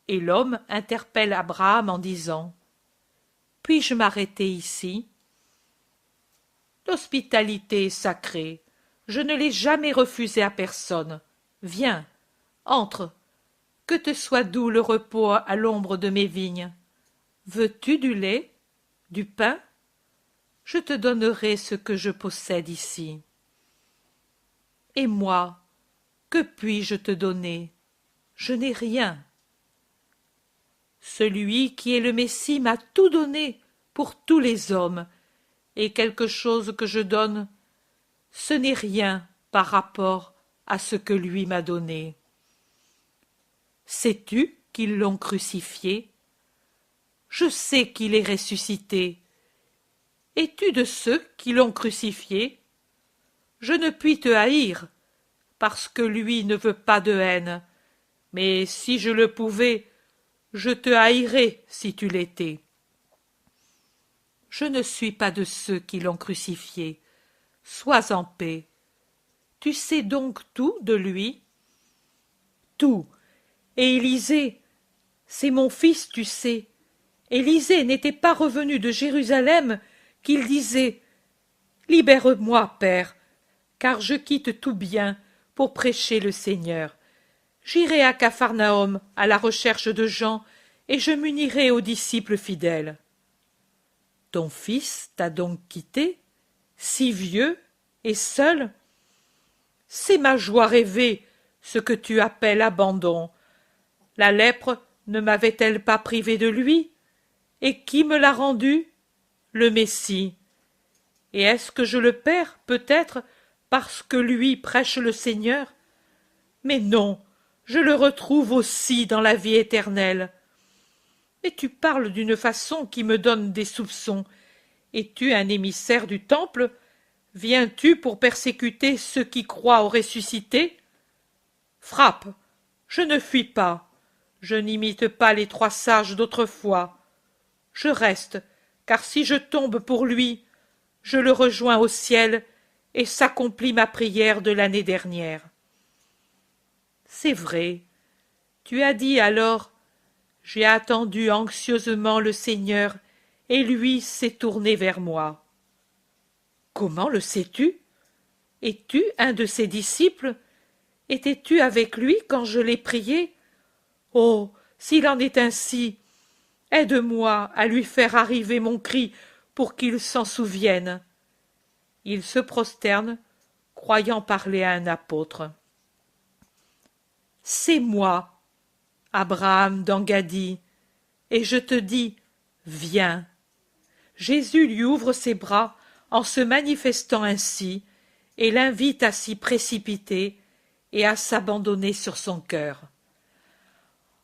Et l'homme interpelle Abraham en disant « Puis-je m'arrêter ici ?» L'hospitalité est sacrée. Je ne l'ai jamais refusée à personne. Viens, entre, que te soit doux le repos à l'ombre de mes vignes. Veux-tu du lait, du pain? Je te donnerai ce que je possède ici. Et moi, que puis-je te donner? Je n'ai rien. Celui qui est le Messie m'a tout donné pour tous les hommes, et quelque chose que je donne, ce n'est rien par rapport à ce que lui m'a donné. Sais-tu qu'ils l'ont crucifié? Je sais qu'il est ressuscité. Es-tu de ceux qui l'ont crucifié? Je ne puis te haïr, parce que lui ne veut pas de haine, mais si je le pouvais, je te haïrais si tu l'étais. Je ne suis pas de ceux qui l'ont crucifié. Sois en paix. Tu sais donc tout de lui? Tout. Et Élisée, c'est mon fils, tu sais. Élisée n'était pas revenu de Jérusalem qu'il disait « Libère-moi, Père, car je quitte tout bien pour prêcher le Seigneur. J'irai à Capharnaüm à la recherche de gens, et je m'unirai aux disciples fidèles. » Ton fils t'a donc quitté, si vieux et seul? C'est ma joie rêvée, ce que tu appelles abandon. La lèpre ne m'avait-elle pas privé de lui? Et qui me l'a rendu? Le Messie. Et est-ce que je le perds, peut-être, parce que lui prêche le Seigneur? Mais non, je le retrouve aussi dans la vie éternelle. Mais tu parles d'une façon qui me donne des soupçons. Es-tu un émissaire du temple? Viens-tu pour persécuter ceux qui croient au ressuscité? Frappe, je ne fuis pas. Je n'imite pas les 3 sages d'autrefois. Je reste, car si je tombe pour lui, je le rejoins au ciel et s'accomplit ma prière de l'année dernière. C'est vrai. Tu as dit alors, j'ai attendu anxieusement le Seigneur, et lui s'est tourné vers moi. Comment le sais-tu? Es-tu un de ses disciples? Étais-tu avec lui quand je l'ai prié? Oh, s'il en est ainsi, aide-moi à lui faire arriver mon cri pour qu'il s'en souvienne. Il se prosterne, croyant parler à un apôtre. C'est moi, Abraham d'Engaddi, et je te dis, viens. Jésus lui ouvre ses bras en se manifestant ainsi, et l'invite à s'y précipiter et à s'abandonner sur son cœur.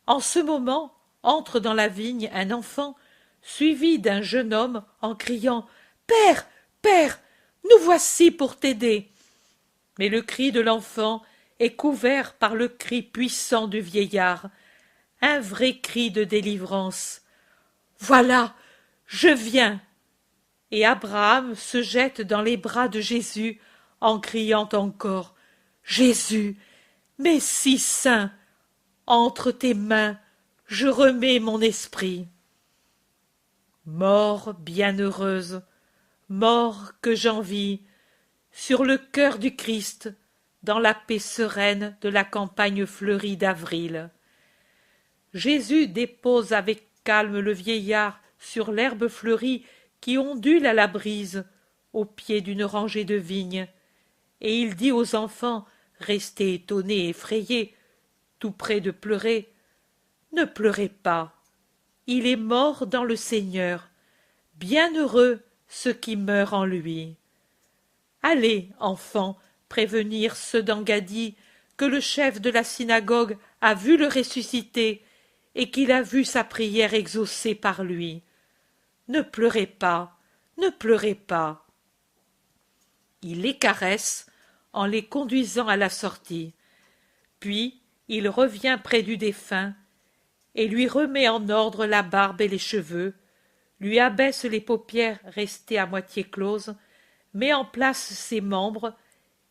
En ce moment, entre dans la vigne un enfant, suivi d'un jeune homme en criant « Père, Père, nous voici pour t'aider !» Mais le cri de l'enfant est couvert par le cri puissant du vieillard, un vrai cri de délivrance. « Voilà, je viens !» Et Abraham se jette dans les bras de Jésus en criant encore « Jésus, Messie saint, entre tes mains, je remets mon esprit. » Mort bienheureuse, mort que j'envie, sur le cœur du Christ, dans la paix sereine de la campagne fleurie d'avril. Jésus dépose avec calme le vieillard sur l'herbe fleurie qui ondule à la brise, au pied d'une rangée de vignes, et il dit aux enfants, restés étonnés et effrayés, tout près de pleurer, « Ne pleurez pas, il est mort dans le Seigneur, bienheureux ceux qui meurent en lui. Allez, enfants, prévenir ceux d'Engaddi que le chef de la synagogue a vu le ressuscité et qu'il a vu sa prière exaucée par lui. Ne pleurez pas, ne pleurez pas. » Il les caresse en les conduisant à la sortie. Puis il revient près du défunt et lui remet en ordre la barbe et les cheveux, lui abaisse les paupières restées à moitié closes, met en place ses membres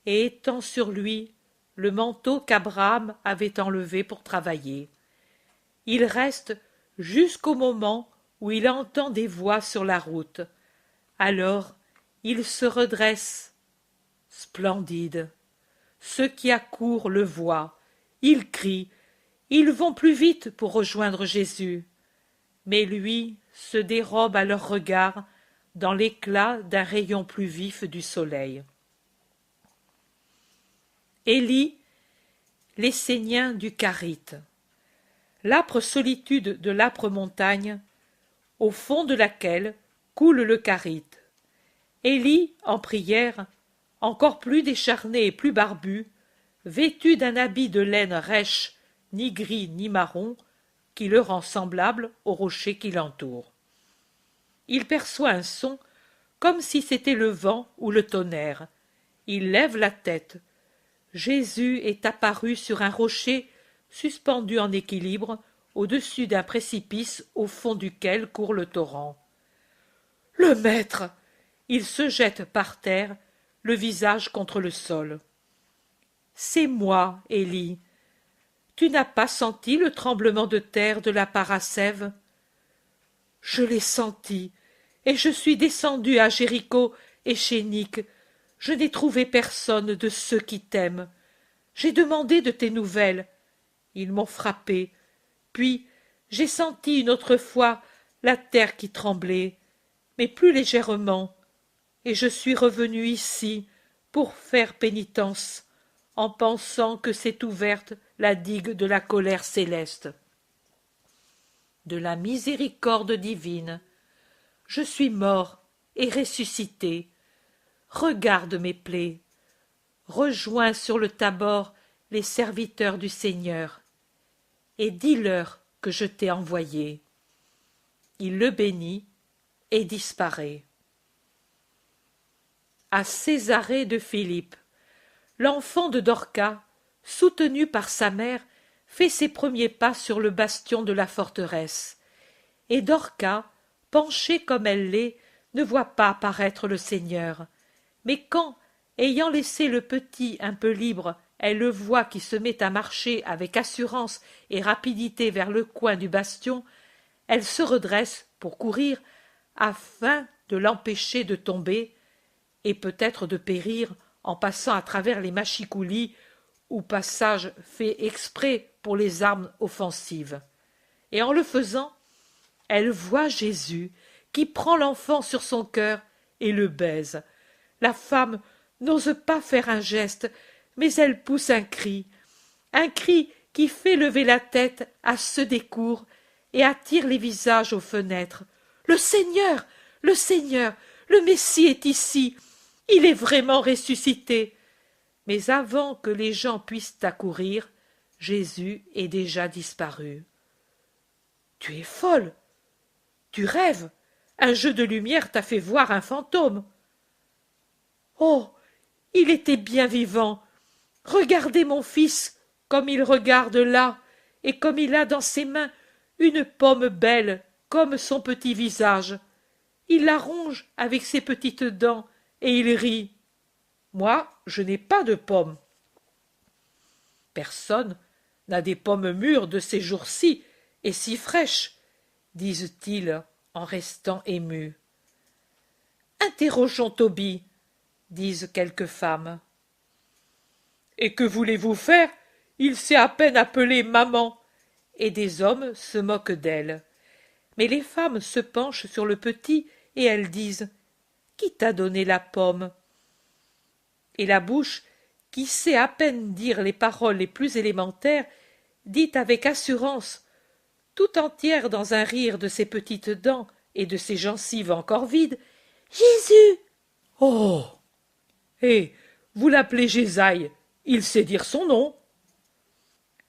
et étend sur lui le manteau qu'Abraham avait enlevé pour travailler. Il reste jusqu'au moment où il entend des voix sur la route. Alors il se redresse, splendide. Ceux qui accourent le voient, ils crient, ils vont plus vite pour rejoindre Jésus. Mais lui se dérobe à leurs regards dans l'éclat d'un rayon plus vif du soleil. Élie, l'Essénien du Carite. L'âpre solitude de l'âpre montagne, au fond de laquelle coule le Carite. Élie, en prière, encore plus décharné et plus barbu, vêtu d'un habit de laine rêche, ni gris ni marron, qui le rend semblable aux rochers qui l'entourent. Il perçoit un son comme si c'était le vent ou le tonnerre. Il lève la tête. Jésus est apparu sur un rocher suspendu en équilibre au-dessus d'un précipice au fond duquel court le torrent. Le maître! Il se jette par terre, le visage contre le sol. C'est moi, Élie. Tu n'as pas senti le tremblement de terre de la Parasève? Je l'ai senti, et je suis descendu à Jéricho et Chénic. Je n'ai trouvé personne de ceux qui t'aiment. J'ai demandé de tes nouvelles. Ils m'ont frappé. Puis j'ai senti une autre fois la terre qui tremblait, mais plus légèrement, et je suis revenu ici pour faire pénitence, en pensant que s'est ouverte la digue de la colère céleste. De la miséricorde divine, je suis mort et ressuscité. Regarde mes plaies. Rejoins sur le Tabor les serviteurs du Seigneur, et dis-leur que je t'ai envoyé. Il le bénit et disparaît. À Césarée de Philippe, l'enfant de Dorca, soutenu par sa mère, fait ses premiers pas sur le bastion de la forteresse. Et Dorca, penchée comme elle l'est, ne voit pas apparaître le Seigneur. Mais quand, ayant laissé le petit un peu libre, elle le voit qui se met à marcher avec assurance et rapidité vers le coin du bastion, elle se redresse pour courir afin de l'empêcher de tomber et peut-être de périr en passant à travers les machicoulis ou passages faits exprès pour les armes offensives. Et en le faisant, elle voit Jésus qui prend l'enfant sur son cœur et le baise. La femme n'ose pas faire un geste, mais elle pousse un cri qui fait lever la tête à ceux des cours et attire les visages aux fenêtres. Le Seigneur, le Messie est ici, il est vraiment ressuscité. Mais avant que les gens puissent accourir, Jésus est déjà disparu. Tu es folle, tu rêves, un jeu de lumière t'a fait voir un fantôme. Oh, il était bien vivant. Regardez mon fils, comme il regarde là, et comme il a dans ses mains une pomme belle comme son petit visage. Il la ronge avec ses petites dents, et il rit. Moi, je n'ai pas de pommes. Personne n'a des pommes mûres de ces jours-ci, et si fraîches, disent-ils en restant émus. Interrogeons Tobie, disent quelques femmes. Et que voulez-vous faire? Il s'est à peine appelé maman. Et des hommes se moquent d'elle. Mais les femmes se penchent sur le petit et elles disent « Qui t'a donné la pomme ?» Et la bouche, qui sait à peine dire les paroles les plus élémentaires, dit avec assurance, tout entière dans un rire de ses petites dents et de ses gencives encore vides, « Jésus !» Oh! Eh, vous l'appelez Jésaïe, il sait dire son nom.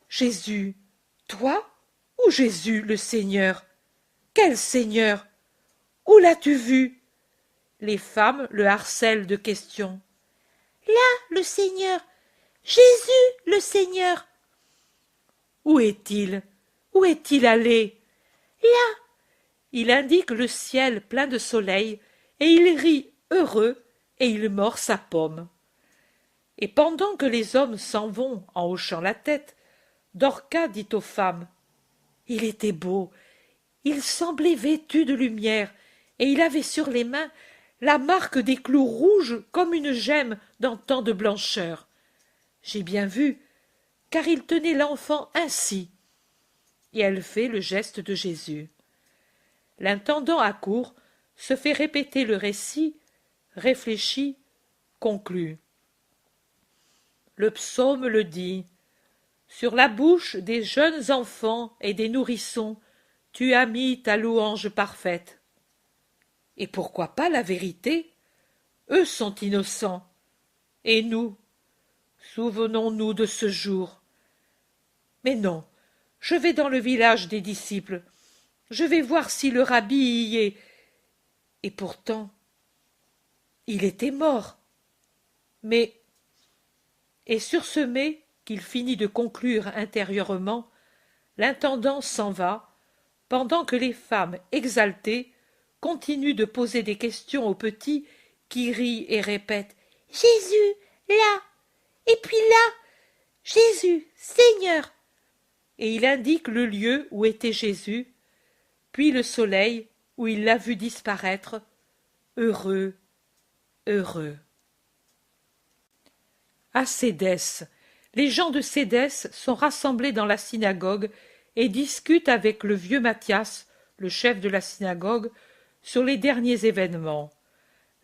Jésus, toi ou Jésus le Seigneur? Quel Seigneur? Où l'as-tu vu? Les femmes le harcèlent de questions. Là, le Seigneur, Jésus le Seigneur. Où est-il? Où est-il allé? Là. Il indique le ciel plein de soleil, et il rit heureux, et il mord sa pomme. Et pendant que les hommes s'en vont en hochant la tête, Dorca dit aux femmes: Il était beau, il semblait vêtu de lumière, et il avait sur les mains la marque des clous rouges comme une gemme dans tant de blancheur. J'ai bien vu, car il tenait l'enfant ainsi. Et elle fait le geste de Jésus. L'intendant accourt, se fait répéter le récit, réfléchit, conclut. Le psaume le dit. Sur la bouche des jeunes enfants et des nourrissons, tu as mis ta louange parfaite. Et pourquoi pas la vérité? Eux sont innocents. Et nous? Souvenons-nous de ce jour. Mais non, je vais dans le village des disciples. Je vais voir si le rabbi y est. Et pourtant, il était mort. Mais, et sur ce mais qu'il finit de conclure intérieurement, l'intendant s'en va, pendant que les femmes exaltées continuent de poser des questions aux petits qui rient et répètent « Jésus, là! Et puis là! Jésus, Seigneur !» Et il indique le lieu où était Jésus, puis le soleil où il l'a vu disparaître, heureux, heureux. À Sédès, les gens de Sédès sont rassemblés dans la synagogue et discutent avec le vieux Matthias, le chef de la synagogue, sur les derniers événements.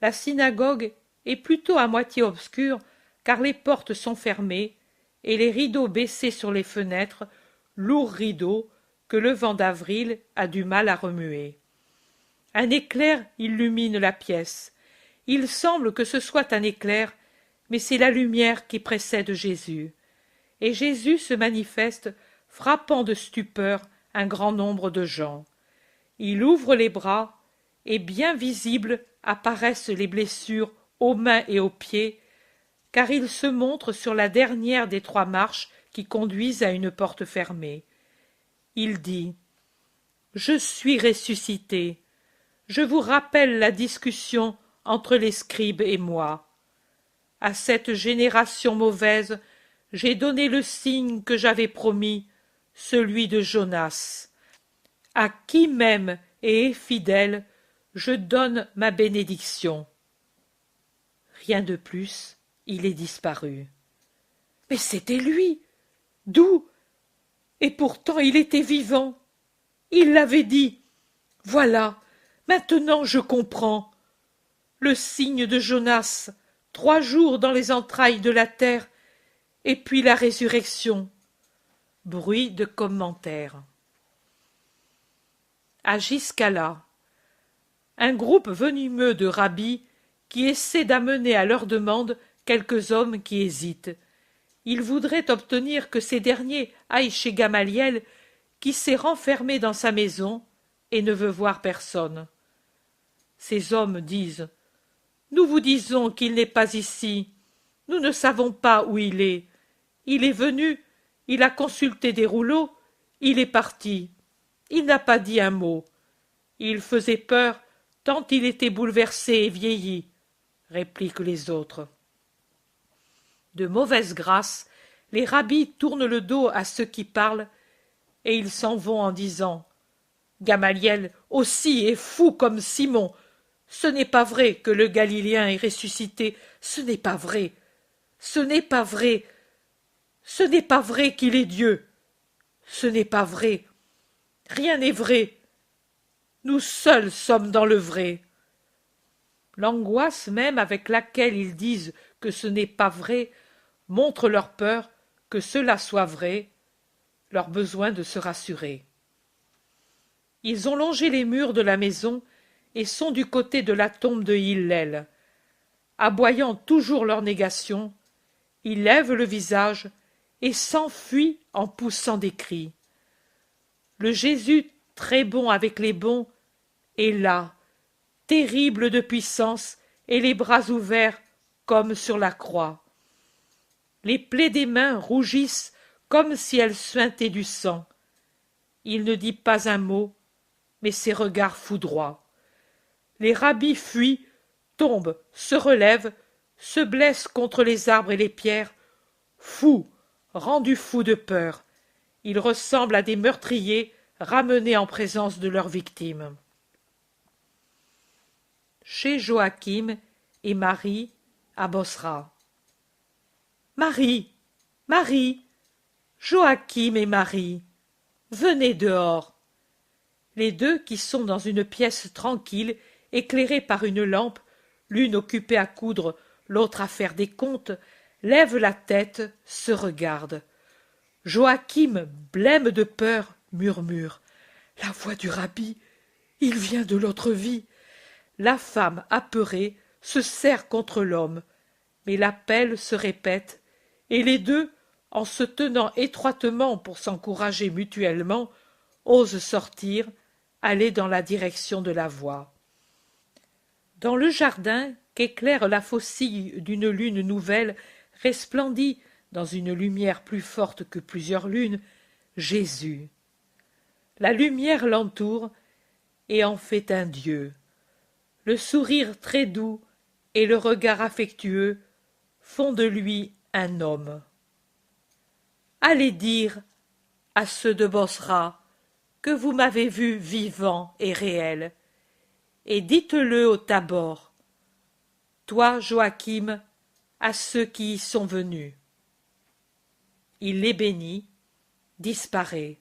La synagogue est plutôt à moitié obscure, car les portes sont fermées et les rideaux baissés sur les fenêtres, lourds rideaux que le vent d'avril a du mal à remuer. Un éclair illumine la pièce. Il semble que ce soit un éclair, mais c'est la lumière qui précède Jésus. Et Jésus se manifeste, frappant de stupeur un grand nombre de gens. Il ouvre les bras, et bien visibles apparaissent les blessures aux mains et aux pieds, car il se montre sur la dernière des 3 marches qui conduisent à une porte fermée. Il dit: « Je suis ressuscité. Je vous rappelle la discussion entre les scribes et moi. À cette génération mauvaise, j'ai donné le signe que j'avais promis, celui de Jonas. À qui m'aime et est fidèle, je donne ma bénédiction. » Rien de plus, il est disparu. Mais c'était lui! D'où? Et pourtant il était vivant. Il l'avait dit. Voilà, maintenant je comprends. Le signe de Jonas, 3 jours dans les entrailles de la terre, et puis la résurrection. Bruit de commentaires. À Giscala, un groupe venimeux de rabbis qui essaie d'amener à leur demande quelques hommes qui hésitent. Ils voudraient obtenir que ces derniers aillent chez Gamaliel, qui s'est renfermé dans sa maison et ne veut voir personne. Ces hommes disent: « Nous vous disons qu'il n'est pas ici. Nous ne savons pas où il est. Il est venu, il a consulté des rouleaux, il est parti. Il n'a pas dit un mot. Il faisait peur tant il était bouleversé et vieilli, » répliquent les autres. De mauvaise grâce, les rabbis tournent le dos à ceux qui parlent, et ils s'en vont en disant: « Gamaliel aussi est fou comme Simon. Ce n'est pas vrai que le Galiléen est ressuscité. Ce n'est pas vrai. Ce n'est pas vrai. Ce n'est pas vrai qu'il est Dieu. Ce n'est pas vrai. Rien n'est vrai. Nous seuls sommes dans le vrai. » L'angoisse même avec laquelle ils disent que ce n'est pas vrai montre leur peur que cela soit vrai, leur besoin de se rassurer. Ils ont longé les murs de la maison et sont du côté de la tombe de Hillel. Aboyant toujours leur négation, ils lèvent le visage et s'enfuient en poussant des cris. Le Jésus très bon avec les bons est là, terrible de puissance et les bras ouverts comme sur la croix. Les plaies des mains rougissent comme si elles suintaient du sang. il ne dit pas un mot, mais ses regards foudroient. Les rabbis fuient, tombent, se relèvent, se blessent contre les arbres et les pierres. Fous, rendus fous de peur, ils ressemblent à des meurtriers ramenés en présence de leurs victimes. Chez Joachim et Marie à Bosra. Marie, Marie, Joachim et Marie, venez dehors. Les deux, qui sont dans une pièce tranquille, éclairée par une lampe, l'une occupée à coudre, l'autre à faire des comptes, lèvent la tête, se regardent. Joachim, blême de peur, murmure « La voix du rabbi, il vient de l'autre vie !» La femme, apeurée, se serre contre l'homme, mais l'appel se répète, et les deux, en se tenant étroitement pour s'encourager mutuellement, osent sortir, aller dans la direction de la voix. Dans le jardin qu'éclaire la faucille d'une lune nouvelle, resplendit, dans une lumière plus forte que plusieurs lunes, Jésus. La lumière l'entoure et en fait un Dieu. Le sourire très doux et le regard affectueux font de lui un homme. Allez dire à ceux de Bosra que vous m'avez vu vivant et réel, et dites-le au Tabor, toi, Joachim, à ceux qui y sont venus. Il les bénit, disparaît.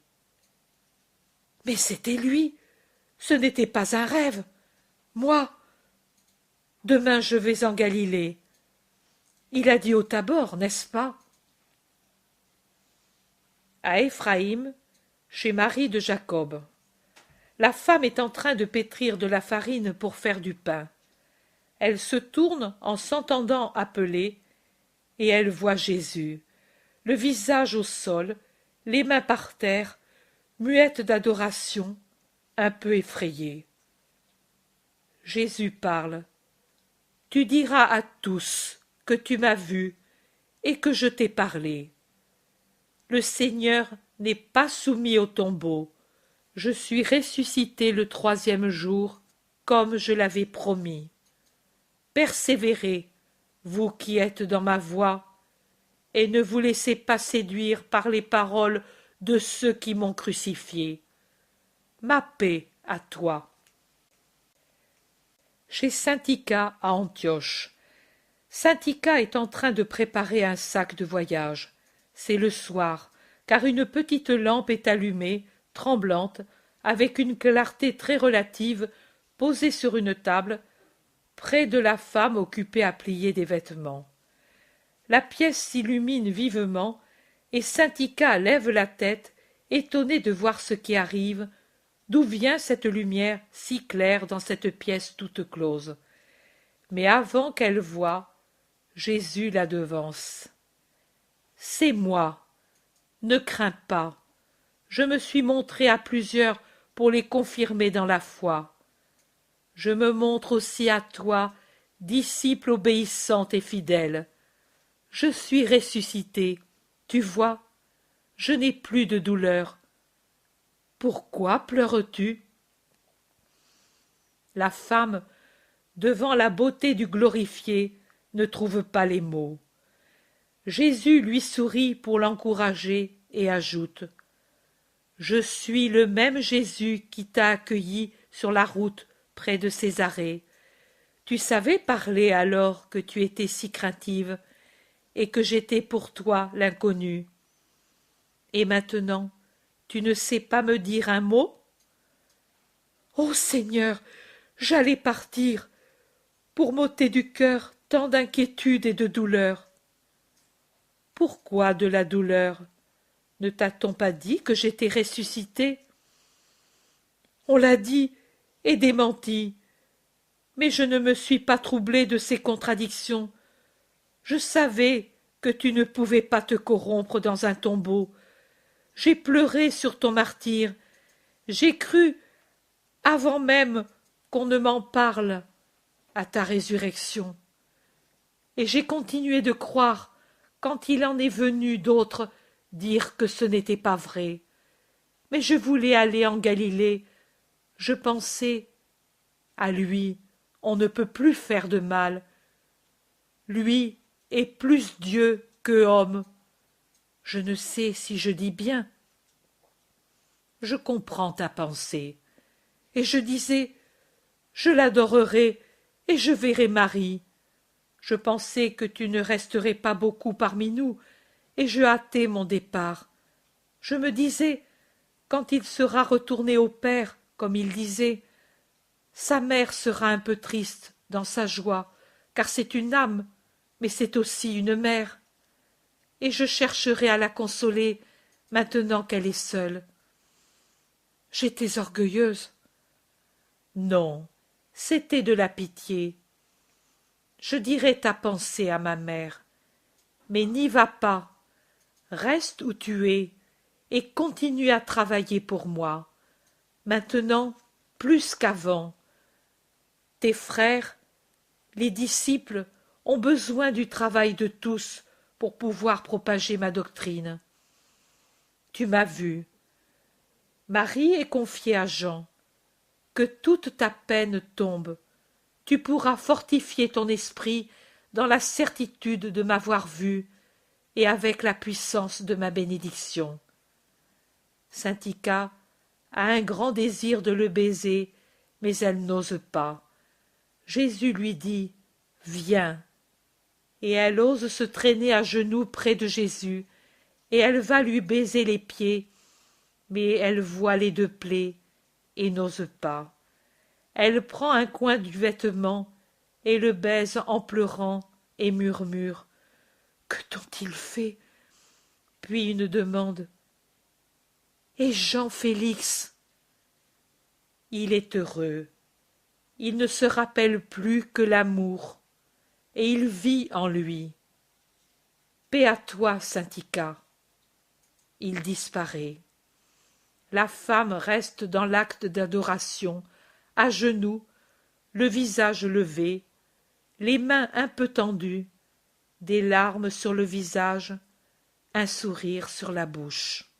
Mais c'était lui, ce n'était pas un rêve. Moi, demain je vais en Galilée. Il a dit au Tabor, n'est-ce pas? À Éphraïm, chez Marie de Jacob. La femme est en train de pétrir de la farine pour faire du pain. Elle se tourne en s'entendant appeler, et elle voit Jésus, le visage au sol, les mains par terre, muette d'adoration, un peu effrayée. Jésus parle. Tu diras à tous que tu m'as vu et que je t'ai parlé. Le Seigneur n'est pas soumis au tombeau. Je suis ressuscité le 3e jour, comme je l'avais promis. Persévérez, vous qui êtes dans ma voie, et ne vous laissez pas séduire par les paroles de ceux qui m'ont crucifié. Ma paix à toi. Chez saint Ika à Antioche. Saint Ika est en train de préparer un sac de voyage. C'est le soir, car une petite lampe est allumée, tremblante, avec une clarté très relative, posée sur une table, près de la femme occupée à plier des vêtements. La pièce s'illumine vivement, et saint Ika lève la tête, étonné de voir ce qui arrive. D'où vient cette lumière si claire dans cette pièce toute close? Mais avant qu'elle voie, Jésus la devance. C'est moi. Ne crains pas. Je me suis montré à plusieurs pour les confirmer dans la foi. Je me montre aussi à toi, disciple obéissante et fidèle. Je suis ressuscité, tu vois, je n'ai plus de douleur. Pourquoi pleures-tu? La femme, devant la beauté du glorifié, ne trouve pas les mots. Jésus lui sourit pour l'encourager et ajoute « Je suis le même Jésus qui t'a accueilli sur la route près de Césarée. Tu savais parler alors que tu étais si craintive et que j'étais pour toi l'inconnu. Et maintenant, tu ne sais pas me dire un mot? Ô Seigneur, j'allais partir, pour m'ôter du cœur tant d'inquiétude et de douleur. Pourquoi de la douleur? Ne t'a-t-on pas dit que j'étais ressuscité? On l'a dit et démenti, mais je ne me suis pas troublé de ces contradictions. Je savais que tu ne pouvais pas te corrompre dans un tombeau. J'ai pleuré sur ton martyre. J'ai cru, avant même qu'on ne m'en parle, à ta résurrection. Et j'ai continué de croire quand il en est venu d'autres dire que ce n'était pas vrai. Mais je voulais aller en Galilée. Je pensais, à lui, on ne peut plus faire de mal. Lui est plus Dieu que homme. Je ne sais si je dis bien. Je comprends ta pensée. Et je disais, je l'adorerai et je verrai Marie. Je pensais que tu ne resterais pas beaucoup parmi nous, et je hâtais mon départ. Je me disais, quand il sera retourné au Père, comme il disait, sa mère sera un peu triste dans sa joie, car c'est une âme, mais c'est aussi une mère. Et je chercherai à la consoler maintenant qu'elle est seule. J'étais orgueilleuse. Non, c'était de la pitié. Je dirai ta pensée à ma mère. Mais n'y va pas. Reste où tu es et continue à travailler pour moi. Maintenant, plus qu'avant. Tes frères, les disciples, ont besoin du travail de tous pour pouvoir propager ma doctrine. Tu m'as vu. Marie est confiée à Jean. Que toute ta peine tombe. Tu pourras fortifier ton esprit dans la certitude de m'avoir vu et avec la puissance de ma bénédiction. Saint Ika a un grand désir de le baiser, mais elle n'ose pas. Jésus lui dit « Viens ». Et elle ose se traîner à genoux près de Jésus, et elle va lui baiser les pieds, mais elle voit les 2 plaies et n'ose pas. Elle prend un coin du vêtement et le baise en pleurant et murmure « Que t'ont-ils fait ?» Puis une demande « Et Jean-Félix ?» Il est heureux. Il ne se rappelle plus que l'amour, et il vit en lui. Paix à toi, Saint Ika. Il disparaît. La femme reste dans l'acte d'adoration, à genoux, le visage levé, les mains un peu tendues, des larmes sur le visage, un sourire sur la bouche.